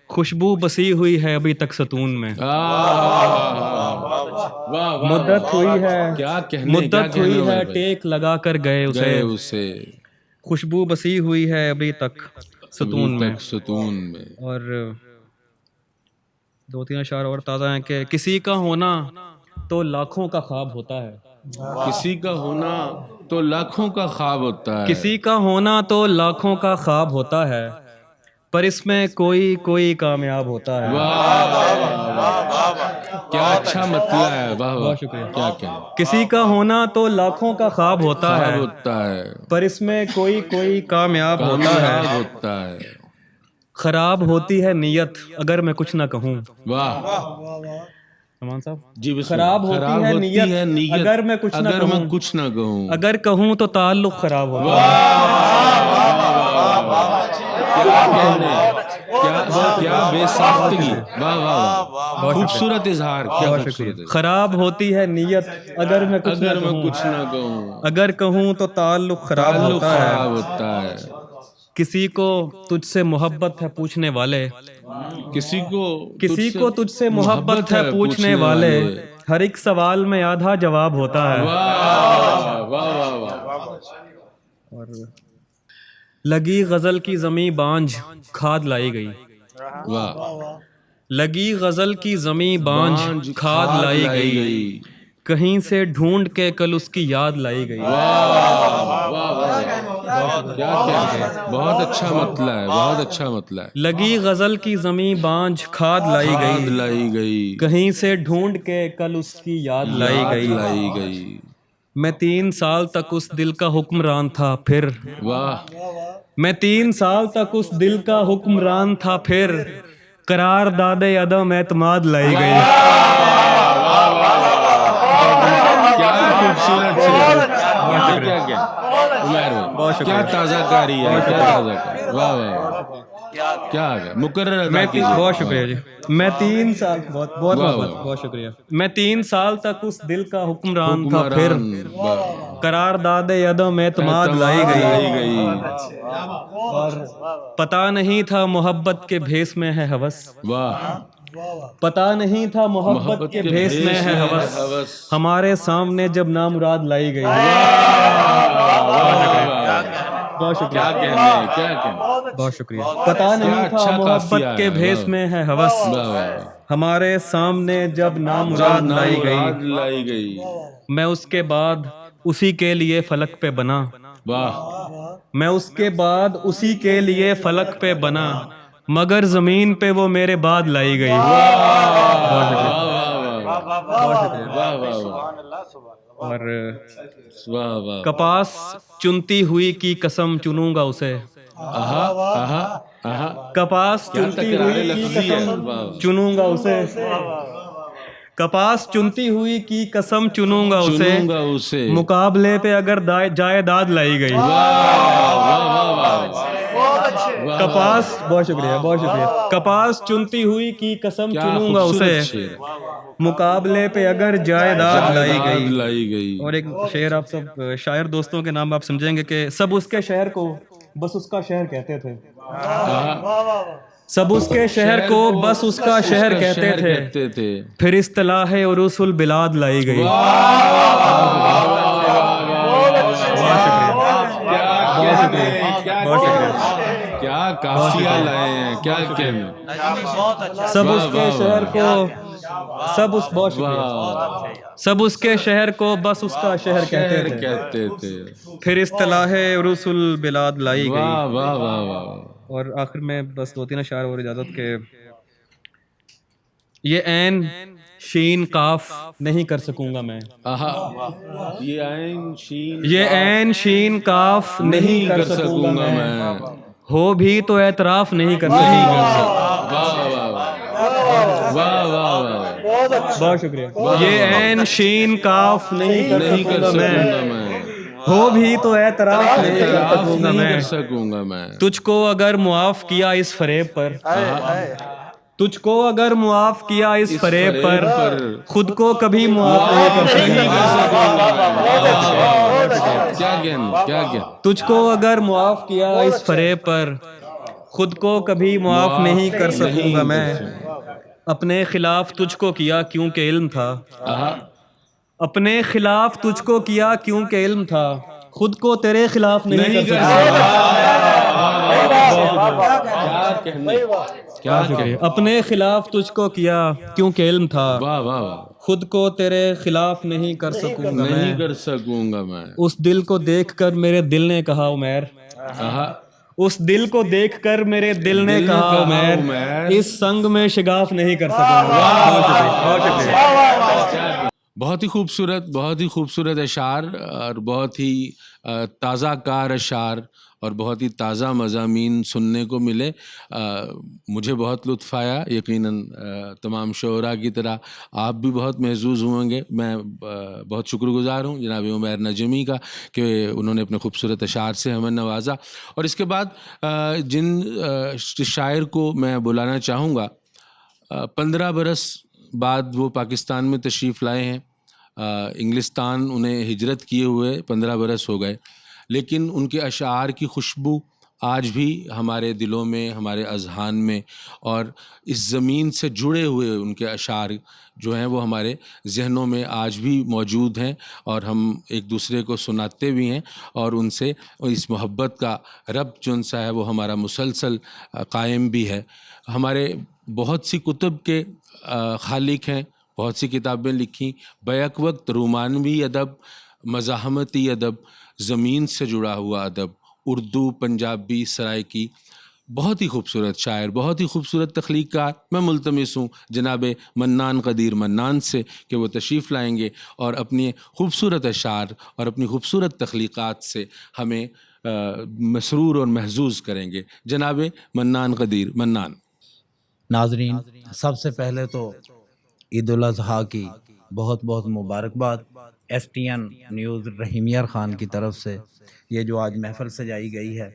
خوشبو بسی ہوئی ہے ابھی تک ستون میں. مدت ہوئی ہے ٹیک لگا کر گئے اسے. خوشبو بسی ہوئی ہے ابھی تک ستون میں. اور دو تین اشعار اور تازہ ہیں کہ کسی کا ہونا تو لاکھوں کا خواب ہوتا ہے. کسی کا ہونا تو لاکھوں کا خواب ہوتا ہے. کسی کا ہونا تو لاکھوں کا خواب ہوتا ہے پر اس میں کوئی کامیاب ہوتا ہے. کیا اچھا مطلب ہے. واہ واہ، شکریہ. کیا کہنا. کسی کا ہونا تو لاکھوں کا خواب ہوتا ہے پر اس میں کوئی کامیاب ہوتا ہے. خراب ہوتی ہے نیت اگر میں کچھ نہ کہوں. واہ رحمان صاحب جی. خراب ہوتی ہے نیت اگر میں کچھ نہ کہوں. اگر کہوں تو تعلق خراب ہوتا ہے. کیا بے ساختگی. واہ واہ، خوبصورت اظہار. کیا خوبصورت. خراب ہوتی ہے نیت اگر میں کچھ نہ کہوں. اگر کہوں تو تعلق خراب ہوتا ہے. کسی کو تجھ سے محبت ہے پوچھنے والے. کسی کو تجھ سے محبت ہے پوچھنے والے. ہر ایک سوال میں آدھا جواب ہوتا ہے. اور لگی غزل کی زمیں بانجھ کھاد لائی گئی. لگی غزل کی زمیں بانجھ کھاد لائی گئی. کہیں سے ڈھونڈ کے کل اس کی یاد لائی گئی. بہت اچھا مطلب ہے. بہت اچھا مطلب ہے. لگی غزل کی زمیں بانجھ کھاد لائی گئی. کہیں سے ڈھونڈ کے کل اس کی یاد لائی گئی. میں 3 سال تک اس دل کا حکمران تھا پھر. میں 3 سال تک اس دل کا حکمران تھا پھر. قرار داد عدم اعتماد لائی گئی. کیا تازہ کاری ہے. واہ واہ، کیا مقرر. بہت شکریہ جی. میں 3 سال بہت شکریہ. میں 3 سال تک اس دل کا حکمران تھا پھر. قرار داد عدم اعتماد لائی گئی. اور پتا نہیں تھا محبت کے بھیس میں ہے ہوس. پتا نہیں تھا محبت کے بھیس میں ہے ہوس. ہمارے سامنے جب نامراد لائی گئی. بہت شکریہ. بہت شکریہ. پتا نہیں تھا محبت کے بھیس میں ہے ہوس. ہمارے سامنے جب نامراد لائی گئی. میں اس کے بعد اسی کے لیے فلک پہ بنا. میں اس کے بعد اسی کے لیے فلک پہ بنا مگر زمین پہ وہ میرے بعد لائی گئی. اور کپاس چنتی ہوئی کی قسم چنوں گا اسے. کپاس چنتی ہوئی کی قسم چنوں گا اسے. کپاس چنتی ہوئی کی قسم چنوں گا اسے. مقابلے پہ اگر جائیداد لائی گئی. کپاس بہت شکریہ. کپاس چنتی ہوئی کی قسم چنوں گا اسے. مقابلے پہ اگر جائیداد لائی گئی. اور ایک شعر آپ سب شاعر دوستوں کے نام آپ سمجھیں گے کہ سب اس کے شہر کو بس اس کا شہر کہتے تھے. سب اس کے شہر کو بس اس کا شہر کہتے تھے. پھر اصطلاح عروس البلاد لائی گئی. کیا کافیہ لائے ہیں، کیا کہنا. سب اس کے شہر کو سب اس کے شہر کو بس اس کا شہر کہتے تھے. پھر اصطلاح عروس البلاد لائی گئی. واہ واہ واہ واہ. اور آخر میں بس 2-3 اشعار اور اجازت کے. یہ عین شین قاف نہیں کر سکوں گا میں. یہ عین شین قاف نہیں کر سکوں گا میں. ہو بھی تو اعتراف نہیں کر سکوں گا. بہت شکریہ. یہ عین شین کاف نہیں کر سکوں گا میں. ہو بھی تو اعتراف نہیں کر سکوں گا میں. تجھ کو اگر معاف کیا اس فریب پر، تجھ کو اگر معاف کیا اس فریب پر، خود کو کبھی معاف نہیں کر سکوں گا. تجھ کو اگر معاف کیا اس فریب پر، خود کو کبھی معاف نہیں کر سکوں گا میں. اپنے خلاف تجھ کو کیا کیونکہ علم تھا، اپنے خلاف تجھ کو کیا کیونکہ علم تھا، خود کو تیرے خلاف نہیں کر سکتا. اپنے خلاف تجھ کو کیا کیونکہ علم تھا، خود کو تیرے خلاف نہیں کر سکوں گا میں. اس دل کو دیکھ کر میرے دل نے کہا عمیر، اس دل کو دیکھ کر میرے دل نے کہا عمیر، اس سنگ میں شگاف نہیں کر سکوں گا. بہت ہی خوبصورت اشعار اور بہت ہی تازہ کار اشعار اور بہت ہی تازہ مضامین سننے کو ملے. مجھے بہت لطف آیا. یقیناً تمام شعراء کی طرح آپ بھی بہت محظوظ ہوں گے. میں بہت شکر گزار ہوں جناب عمیر نجمی کا کہ انہوں نے اپنے خوبصورت اشعار سے ہمیں نوازا. اور اس کے بعد جن شاعر کو میں بلانا چاہوں گا، 15 برس بعد وہ پاکستان میں تشریف لائے ہیں. انگلستان انہیں ہجرت کیے ہوئے 15 برس ہو گئے، لیکن ان کے اشعار کی خوشبو آج بھی ہمارے دلوں میں، ہمارے اذہان میں، اور اس زمین سے جڑے ہوئے ان کے اشعار جو ہیں وہ ہمارے ذہنوں میں آج بھی موجود ہیں، اور ہم ایک دوسرے کو سناتے بھی ہیں، اور ان سے اس محبت کا ربط جو ان سا ہے وہ ہمارا مسلسل قائم بھی ہے. ہمارے بہت سی کتب کے خالق ہیں، بہت سی کتابیں لکھی. بیک وقت رومانوی ادب، مزاحمتی ادب، زمین سے جڑا ہوا ادب، اردو، پنجابی، سرائکی. بہت ہی خوبصورت شاعر، بہت ہی خوبصورت تخلیق کار. میں ملتمس ہوں جناب منان قدیر منان سے کہ وہ تشریف لائیں گے اور اپنی خوبصورت اشعار اور اپنی خوبصورت تخلیقات سے ہمیں مسرور اور محظوظ کریں گے. جناب منان قدیر منان. ناظرین، سب سے پہلے تو عید الاضحیٰ کی بہت بہت مبارکباد. STN نیوز رحیم یار خان کی طرف سے یہ جو آج محفل سجائی گئی ہے،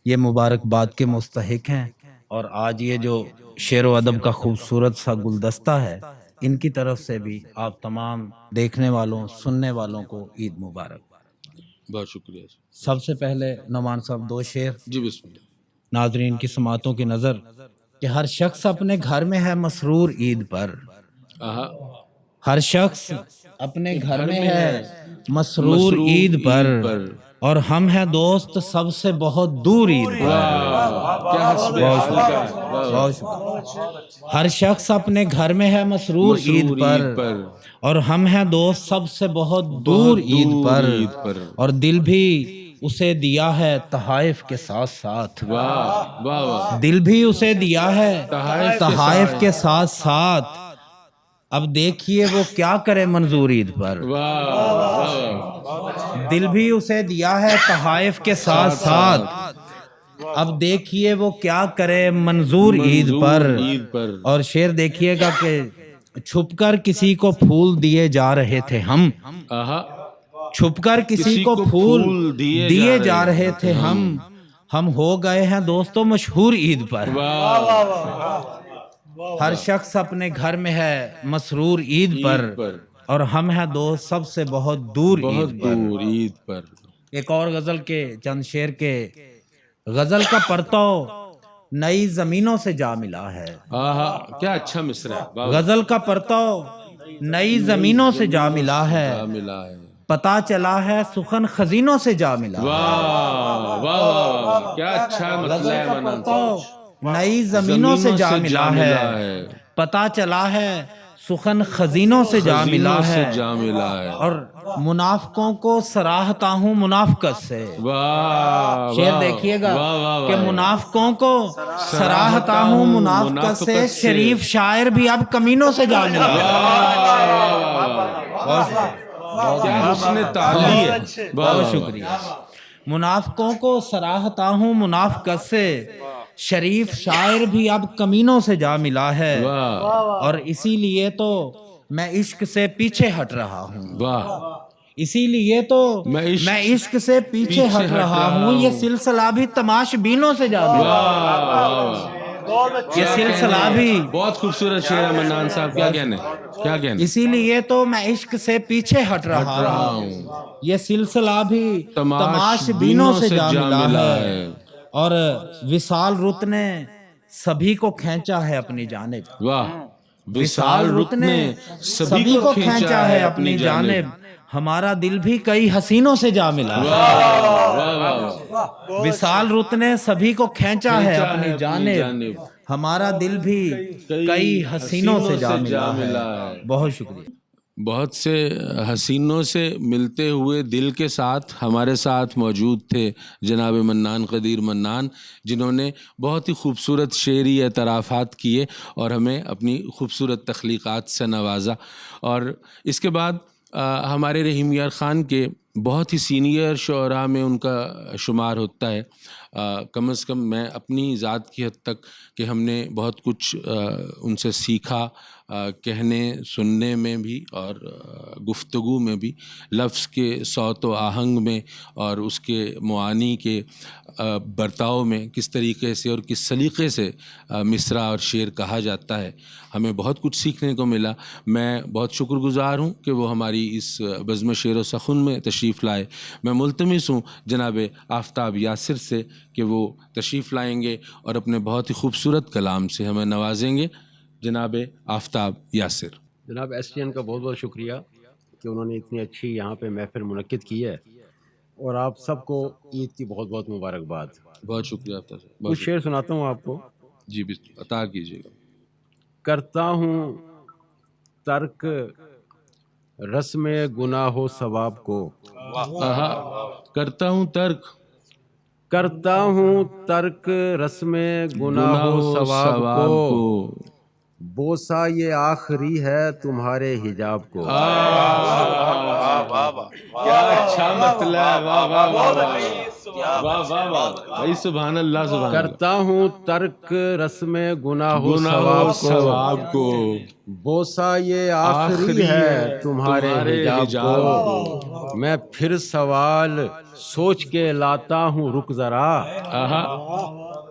یہ مبارکباد کے مستحق ہیں. اور آج یہ جو شعر و ادب کا خوبصورت سا گلدستہ ہے، ان کی طرف سے بھی آپ تمام دیکھنے والوں، سننے والوں کو عید مبارک. بہت شکریہ. سب سے پہلے نعمان صاحب 2 شعر جی بسم اللہ. ناظرین کی سماعتوں کی نظر کہ ہر شخص اپنے گھر میں ہے مسرور عید پر. ہر شخص اپنے گھر میں ہے مسرور عید پر، اور ہم ہیں دوست سب سے بہت دور عید پر. ہر شخص اپنے گھر میں ہے مسرور عید پر، اور ہم ہیں دوست سب سے بہت دور عید پر، اور دل بھی اسے دیا ہے تحائف کے ساتھ ساتھ. دل بھی اسے دیا ہے تحائف کے ساتھ ساتھ. اب دیکھیے وہ کیا کرے منظور عید پر. دل بھی اسے دیا ہے تحائف کے ساتھ ساتھ. اب دیکھیے وہ کیا کرے منظور عید پر. اور شعر دیکھیے گا کہ چھپ کر کسی کو پھول دیے جا رہے تھے ہم، چھپ کر کسی کو پھول دیے جا رہے تھے ہم ہو گئے ہیں دوستوں مشہور عید پر. ہر شخص اپنے گھر میں ہے مسرور عید پر، اور ہم ہیں دوست سب سے بہت دور عید پر. ایک اور غزل کے چند شعر کے. غزل کا پرتو نئی زمینوں سے جا ملا ہے. کیا اچھا مصرع ہے. غزل کا پرتو نئی زمینوں سے جا ملا ہے، پتا چلا ہے سخن خزینوں سے جا ملا ہے۔ واہ واہ واہ، کیا اچھا مطلب ہے منان صاحب۔ نئی زمینوں سے جا ملا ہے، پتا چلا ہے سخن خزینوں سے جا ملا ہے، اور منافقوں کو سراہتا ہوں منافقت سے۔ شعر دیکھیے گا کہ منافقوں کو سراہتا ہوں منافقت سے، شریف شاعر بھی اب کمینوں سے جا ملا ہے۔ بہت شکریہ۔ منافقوں کو سراہتا ہوں منافقت سے، شریف شاعر بھی اب کمینوں سے جا ملا ہے، اور اسی لیے تو میں عشق سے پیچھے ہٹ رہا ہوں، اسی لیے تو میں عشق سے پیچھے ہٹ رہا ہوں، یہ سلسلہ بھی تماش بینوں سے جا ملا ہے۔ یہ سلسلہ بھی بہت خوبصورت شعر ہے منان صاحب، کیا کہنے، کیا کہنے۔ اسی لیے تو میں عشق سے پیچھے ہٹ رہا ہوں، یہ سلسلہ بھی تماش بینوں سے جا ملا ہے، اور وصال رت نے سبھی کو کھینچا ہے اپنی جانب۔ وصال رت نے سبھی کو کھینچا ہے اپنی جانب، ہمارا دل بھی کئی حسینوں سے جا ملا ہے۔ وصال رت نے سبھی کو کھینچا ہے اپنی جانب، ہمارا دل بھی کئی حسینوں سے جا ملا ہے۔ بہت شکریہ۔ بہت سے حسینوں سے ملتے ہوئے دل کے ساتھ ہمارے ساتھ موجود تھے جناب منان قدیر منان، جنہوں نے بہت ہی خوبصورت شعری اعترافات کیے اور ہمیں اپنی خوبصورت تخلیقات سے نوازا۔ اور اس کے بعد ہمارے رحیم یار خان کے بہت ہی سینئر شعراء میں ان کا شمار ہوتا ہے، کم از کم میں اپنی ذات کی حد تک کہ ہم نے بہت کچھ ان سے سیکھا، کہنے سننے میں بھی اور گفتگو میں بھی، لفظ کے صوت و آہنگ میں اور اس کے معانی کے برتاؤ میں کس طریقے سے اور کس سلیقے سے مصرع اور شعر کہا جاتا ہے، ہمیں بہت کچھ سیکھنے کو ملا۔ میں بہت شکر گزار ہوں کہ وہ ہماری اس بزم شعر و سخن میں تشریف لائے۔ میں ملتمس ہوں جناب آفتاب یاسر سے کہ وہ تشریف لائیں گے اور اپنے بہت ہی خوبصورت کلام سے ہمیں نوازیں گے۔ جناب آفتاب یاسر۔ جناب ایس ٹی این کا بہت بہت شکریہ کہ انہوں نے اتنی اچھی یہاں پہ محفل منعقد کی ہے، اور آپ سب کو عید کی بہت بہت مبارکباد۔ بہت شکریہ آفتاب صاحب۔ کچھ شعر سناتا ہوں آپ کو۔ جی عطا کیجیے گا۔ کرتا ہوں ترک رسم گناہ و ثواب کو، کرتا ہوں ترک، کرتا ہوں ترک رسم گناہ و ثواب کو، بوسہ یہ آخری ہے تمہارے حجاب کو۔ کیا اچھا مطلب ہے، واہ واہ واہ واہ واہ واہ، سبحان اللہ سبحان اللہ۔ کرتا ہوں ترک رسم گناہ و ثواب کو، بوسہ یہ آخری ہے تمہارے حجاب کو، میں پھر سوال سوچ کے لاتا ہوں رک ذرا،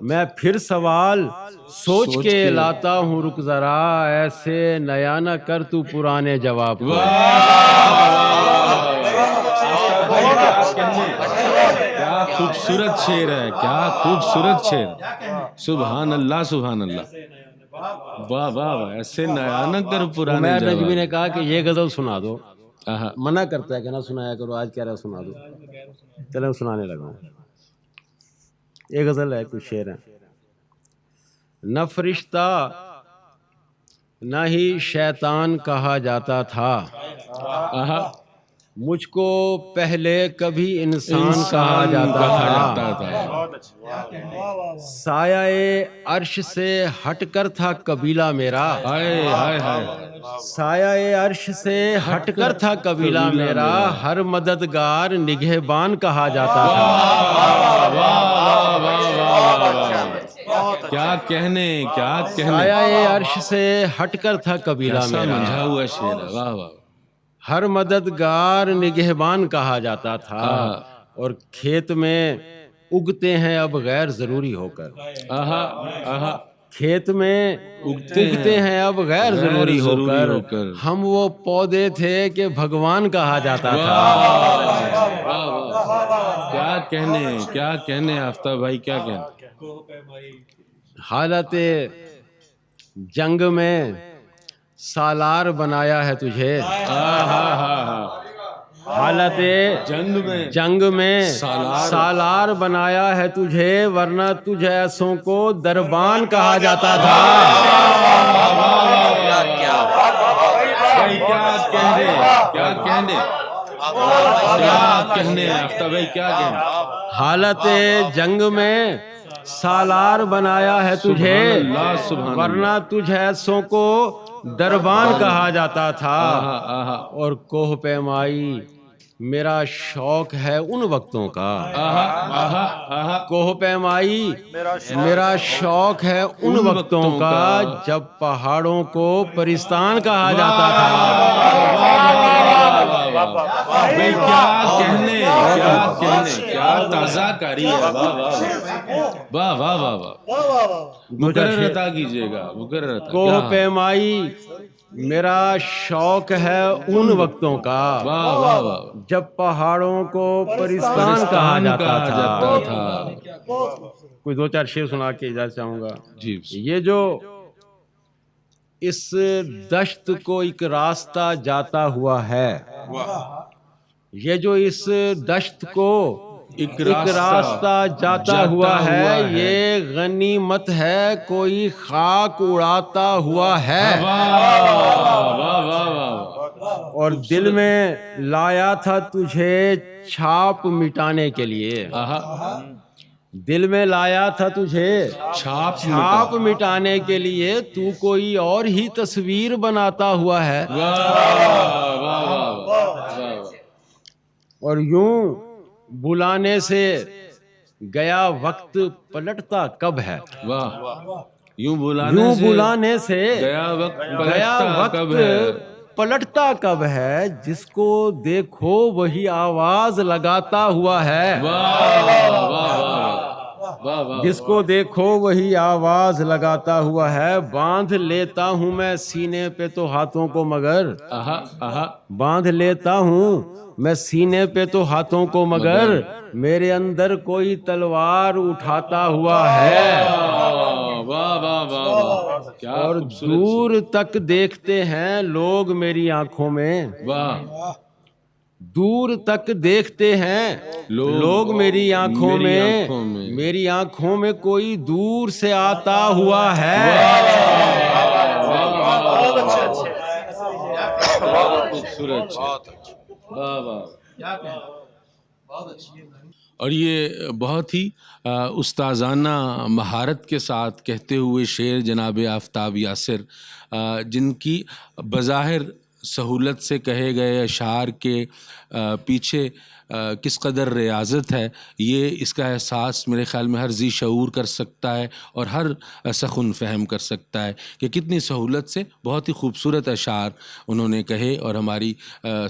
میں پھر سوال سوچ کے لاتا ہوں رک ذرا، ایسے نیا نہ کر تو پرانے جواب کو۔ کیا خوبصورت شعر ہے، کیا خوبصورت شعر، سبحان اللہ سبحان اللہ، واہ واہ واہ، ایسے نیا نہ کر پرانے عمیر جواب۔ نجمی نے کہا کہ یہ غزل سنا دو، منع کرتا ہے کہ نہ سنایا کرو، آج کہہ رہا سنا دو، چلے سنانے لگا ہوں۔ یہ غزل ہے، کچھ شعر ہے۔ نہ فرشتہ نہ ہی شیطان کہا جاتا تھا، مجھ کو پہلے کبھی انسان کہا جاتا تھا، سایہ عرش سے ہٹ کر تھا قبیلہ میرا، سایہ عرش سے ہٹ کر تھا قبیلہ میرا، ہر مددگار نگہبان کہا جاتا تھا۔ کیا کہنے، کیا کہنے، سایہ عرش سے ہٹ کر تھا قبیلہ میرا، سمجھا ہوا شعر ہے، واہ واہ۔ ہر مددگار نگہبان کہا جاتا تھا، اور کھیت میں اگتے ہیں اب غیر ضروری ہو کر، کھیت میں اگتے ہیں اب غیر ضروری ہو کر، ہم وہ پودے تھے کہ بھگوان کہا جاتا تھا۔ کیا کہنے، کیا کہنے آفتاب بھائی، کیا کہنے۔ حالت جنگ میں سالار بنایا ہے تجھے، حالت جنگ میں سالار بنایا ہے تجھے، ورنہ تجھ ایسوں کو دربان کہا جاتا تھا۔ حالت جنگ میں سالار بنایا ہے تجھے، ورنہ تجھ ایسوں کو دربان کہا جاتا تھا۔ اور کوہ پیمائی میرا شوق ہے ان وقتوں کا، کوہ پیمائی میرا شوق ہے ان وقتوں کا جب پہاڑوں کو پرستان کہا جاتا تھا۔ کیا کہنے، کیا تازہ کاری ہے، واہ واہ واہ واہ، مقرر عطا کیجیے گا، مقرر عطا۔ کوہ پیمائی میرا شوق ہے ان وقتوں کا، واہ واہ واہ، جب پہاڑوں کو پرستان کہا جاتا تھا۔ کوئی دو چار شعر سنا کے اجازت چاہوں گا۔ جی، یہ جو اس دشت کو ایک راستہ جاتا ہوا ہے، یہ جو اس دشت کو ایک راستہ جاتا ہوا ہے، یہ غنیمت ہے کوئی خاک اڑاتا ہوا ہے۔ اور دل میں لایا تھا تجھے چھاپ مٹانے کے لیے، دل میں لایا تھا تجھے چھاپ مٹانے کے لیے، تو کوئی اور ہی تصویر بناتا ہوا ہے۔ اور یوں بلانے سے گیا وقت پلٹتا کب ہے، یوں بلانے سے گیا وقت پلٹتا کب ہے، جس کو دیکھو وہی آواز لگاتا ہوا ہے، جس کو دیکھو وہی آواز لگاتا ہوا ہے۔ باندھ لیتا ہوں میں سینے پہ تو ہاتھوں کو، مگر باندھ لیتا ہوں میں سینے پہ تو ہاتھوں کو، مگر میرے اندر کوئی تلوار اٹھاتا ہوا ہے۔ اور دور تک دیکھتے ہیں لوگ میری آنکھوں میں، دور تک دیکھتے ہیں لوگ میری آنکھوں میں، میری آنکھوں میں کوئی دور سے آتا ہوا ہے۔ اور یہ بہت ہی استاذانہ مہارت کے ساتھ کہتے ہوئے شعر جناب آفتاب یاسر، جن کی بظاہر سہولت سے کہے گئے اشعار کے پیچھے کس قدر ریاضت ہے، یہ اس کا احساس میرے خیال میں ہر ذی شعور کر سکتا ہے اور ہر سخن فہم کر سکتا ہے کہ کتنی سہولت سے بہت ہی خوبصورت اشعار انہوں نے کہے اور ہماری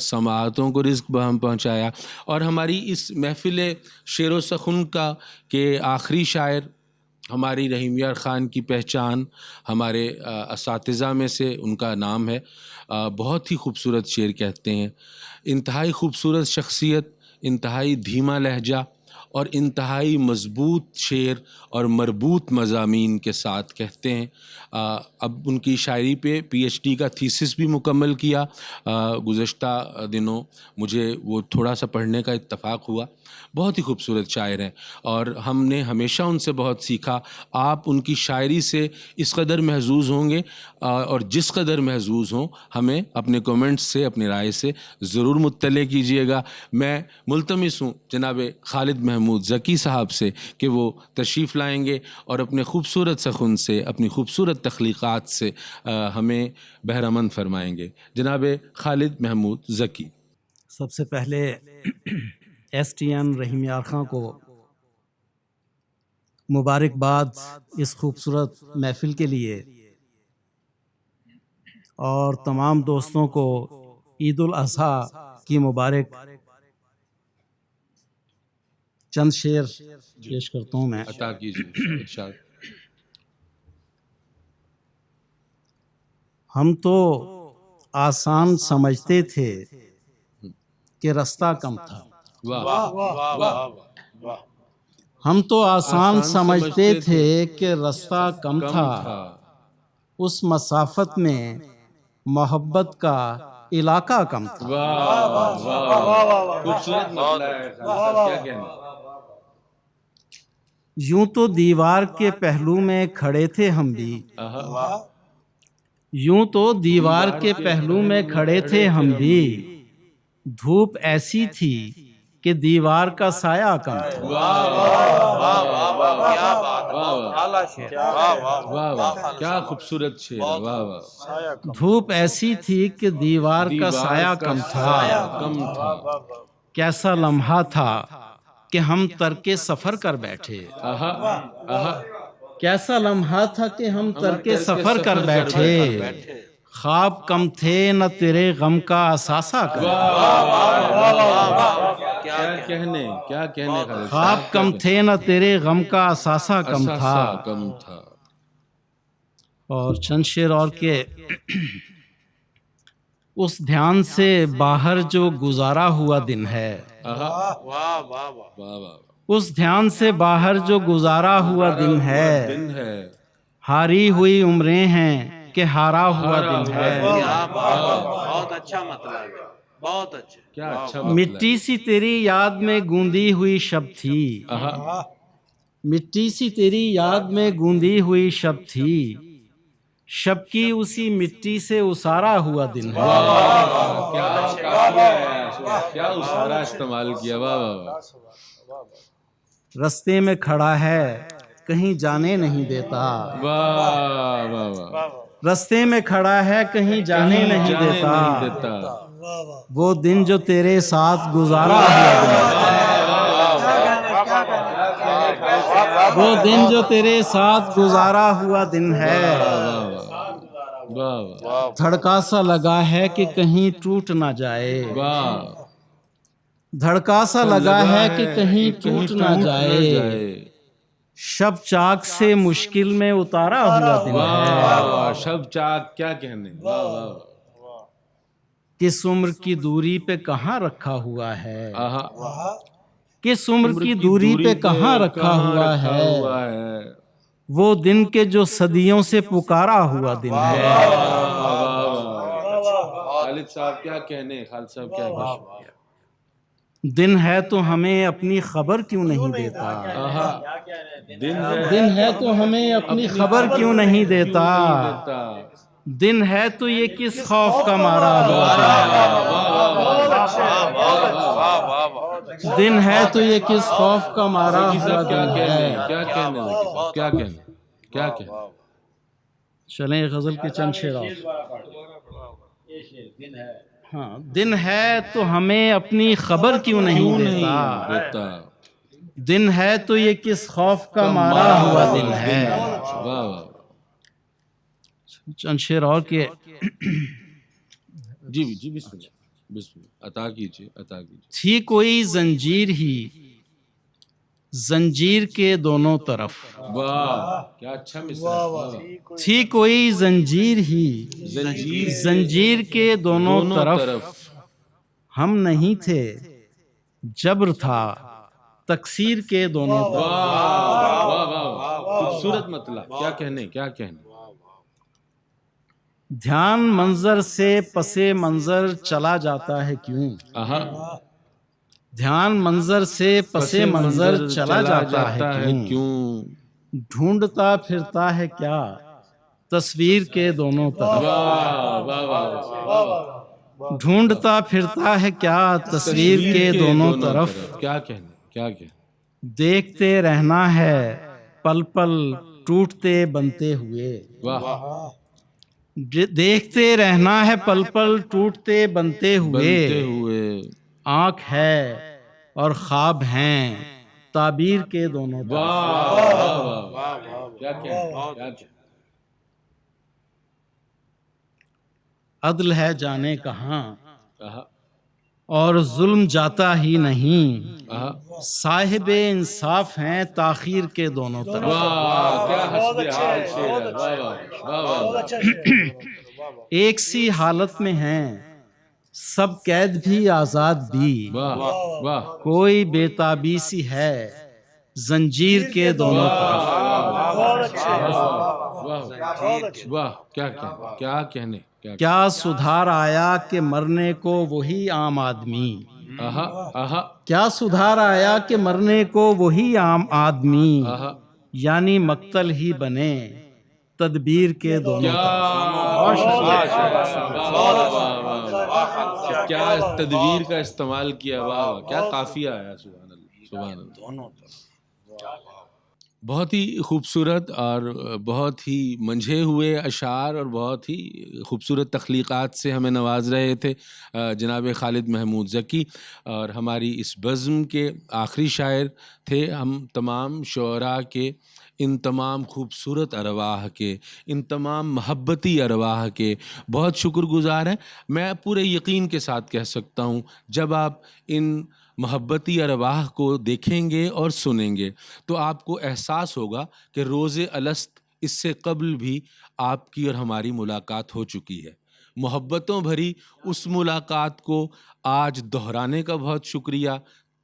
سماعتوں کو رزق بہم پہنچایا۔ اور ہماری اس محفل شعر و سخن کا کہ آخری شاعر ہماری رحیم یار خان کی پہچان، ہمارے اساتذہ میں سے ان کا نام ہے، بہت ہی خوبصورت شعر کہتے ہیں، انتہائی خوبصورت شخصیت، انتہائی دھیما لہجہ اور انتہائی مضبوط شعر اور مربوط مضامین کے ساتھ کہتے ہیں۔ اب ان کی شاعری پہ پی ایچ ڈی کا تھیسس بھی مکمل کیا، گزشتہ دنوں مجھے وہ تھوڑا سا پڑھنے کا اتفاق ہوا۔ بہت ہی خوبصورت شاعر ہیں اور ہم نے ہمیشہ ان سے بہت سیکھا۔ آپ ان کی شاعری سے اس قدر محظوظ ہوں گے اور جس قدر محظوظ ہوں، ہمیں اپنے کومنٹس سے، اپنی رائے سے ضرور مطلع کیجیے گا۔ میں ملتمس ہوں جناب خالد محمود ذکی صاحب سے کہ وہ تشریف لائیں گے اور اپنے خوبصورت سخن سے، اپنی خوبصورت تخلیقات سے ہمیں بہرمند فرمائیں گے۔ جناب خالد محمود ذکی۔ سب سے پہلے ایس ٹی این رحیم یار خان کو مبارکباد اس خوبصورت محفل کے لیے، اور تمام دوستوں کو عید الاضحیٰ کی مبارک۔ چند شعر پیش کرتا ہوں میں۔ عطا کیجیے۔ ہم تو آسان سمجھتے تھے کہ رستہ کم تھا، ہم تو آسان سمجھتے تھے کہ رستہ کم تھا، اس مسافت میں محبت کا علاقہ کم تھا. واہ واہ خوبصورت مسئلہ ہے خالد صاحب، کیا کہنا. یوں تو دیوار کے پہلو میں کھڑے تھے ہم بھی، یوں تو دیوار کے پہلو میں کھڑے تھے ہم بھی، دھوپ ایسی تھی کہ دیوار کا سایہ کم تھا. کیا خوبصورت شعر، واہ واہ. دھوپ ایسی تھی کہ دیوار کا سایہ کم تھا. کیسا لمحہ تھا کہ ہم ترک سفر کر بیٹھے، کیسا لمحہ تھا کہ ہم ترک سفر کر بیٹھے. خواب کم تھے نہ تیرے غم کا اثاثہ کم تھا. کیا کہنے خواب کم تھے نہ تیرے غم کا اثاثہ کم تھا. اور چند شعر اور کہ اس دھیان سے باہر جو گزارا ہوا دن ہے، اس دھیان سے باہر جو گزارا ہوا دن ہے، ہاری ہوئی عمریں ہیں کہ ہارا ہوا دن ہے. بہت اچھا مطلب ہے، بہت اچھا. مٹی سی تیری یاد میں گوندی ہوئی شب تھی، مٹی سی تیری یاد میں گوندی ہوئی شب تھی، شب کی اسی مٹی سے اسارا ہوا دن ہے. کیا اسارا استعمال کیا. رستے میں کھڑا ہے کہیں جانے نہیں دیتا، رستے میں کھڑا ہے کہیں جانے نہیں دیتا. وہ دن جو تیرے ساتھ گزارا ہوا دن، وہ دن جو تیرے ساتھ گزارا ہوا دن ہے. دھڑکا سا لگا ہے کہ کہیں ٹوٹ نہ جائے، دھڑکا سا لگا ہے کہ کہیں ٹوٹ نہ جائے. شب چاک سے مشکل میں اتارا ہوا دن ہے. شب چاک کیا کہنے. کس عمر کی دوری پہ کہاں رکھا ہوا ہے، کس عمر کی دوری پہ کہاں رکھا ہوا ہے. وہ دن کے جو صدیوں سے پکارا ہوا دن ہے. خالد صاحب کیا کہنے، خالد صاحب کیا کہنے. دن ہے تو ہمیں اپنی خبر کیوں نہیں دیتا، دن ہے تو ہمیں اپنی خبر کیوں نہیں دیتا. دن ہے تو یہ کس خوف کا مارا ہوا دن ہے تو یہ کس خوف کا مارا ہوا دن ہے. کیا کہنے. چلیں غزل کے چند شعر. ہاں، دن ہے تو ہمیں اپنی خبر کیوں نہیں دیتا، دن ہے تو یہ کس خوف کا مارا ہوا دن ہے. چند شعر اور کہ جی بسم اللہ عطا کیجیے. تھی کوئی زنجیر ہی زنجیر کے دونوں طرف، کیا اچھا مثال. تھی کوئی زنجیر ہی زنجیر کے دونوں طرف، ہم نہیں تھے جبر تھا تقصیر کے دونوں طرف. خوبصورت مطلب. کیا کہنے. دھیان منظر سے پسے منظر چلا جاتا ہے کیوں، دھیان منظر سے پسے منظر چلا جاتا ہے کیوں. ڈھونڈتا پھرتا ہے کیا تصویر کے دونوں طرف، ڈھونڈتا پھرتا ہے کیا تصویر کے دونوں طرف. کیا کہنے. دیکھتے رہنا ہے پل پل ٹوٹتے بنتے ہوئے، دیکھتے رہنا ہے پل پل ٹوٹتے بنتے ہوئے. آنکھ ہے اور خواب ہیں تعبیر کے دونوں طرف. عدل ہے جانے کہاں اور ظلم جاتا ہی نہیں، صاحب انصاف ہیں تاخیر کے دونوں طرف. ایک سی حالت میں ہیں سب قید بھی آزاد بھی، کوئی بے تابی سی ہے زنجیر کے دونوں طرف. واہ واہ، کیا کیا کہنے، کیا سدھار آیا کہ مرنے کو وہی عام آدمی، آہا آہا، کیا سدھار آیا کہ مرنے کو وہی عام آدمی، یعنی مقتل ہی بنے تدبیر کے دونوں کیا تدبیر کا استعمال کیا، واہ کیا قافیہ آیا، سبحان اللہ سبحان اللہ، بہت ہی خوبصورت اور بہت ہی منجھے ہوئے اشعار اور بہت ہی خوبصورت تخلیقات سے ہمیں نواز رہے تھے جناب خالد محمود ذکی، اور ہماری اس بزم کے آخری شاعر تھے۔ ہم تمام شعراء کے، ان تمام خوبصورت ارواح کے، ان تمام محبتی ارواح کے بہت شکر گزار ہیں۔ میں پورے یقین کے ساتھ کہہ سکتا ہوں جب آپ ان محبتی ارواح کو دیکھیں گے اور سنیں گے تو آپ کو احساس ہوگا کہ روز الست اس سے قبل بھی آپ کی اور ہماری ملاقات ہو چکی ہے۔ محبتوں بھری اس ملاقات کو آج دہرانے کا بہت شکریہ،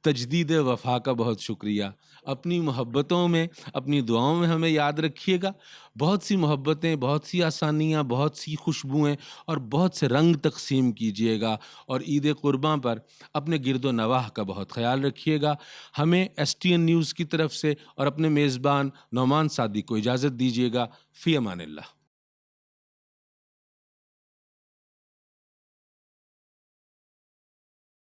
تجدید وفا کا بہت شکریہ۔ اپنی محبتوں میں، اپنی دعاؤں میں ہمیں یاد رکھیے گا، بہت سی محبتیں، بہت سی آسانیاں، بہت سی خوشبوئیں اور بہت سے رنگ تقسیم کیجیے گا، اور عید قرباں پر اپنے گرد و نواح کا بہت خیال رکھیے گا۔ ہمیں STN نیوز کی طرف سے اور اپنے میزبان نعمان صادق کو اجازت دیجیے گا۔ فی امان اللہ۔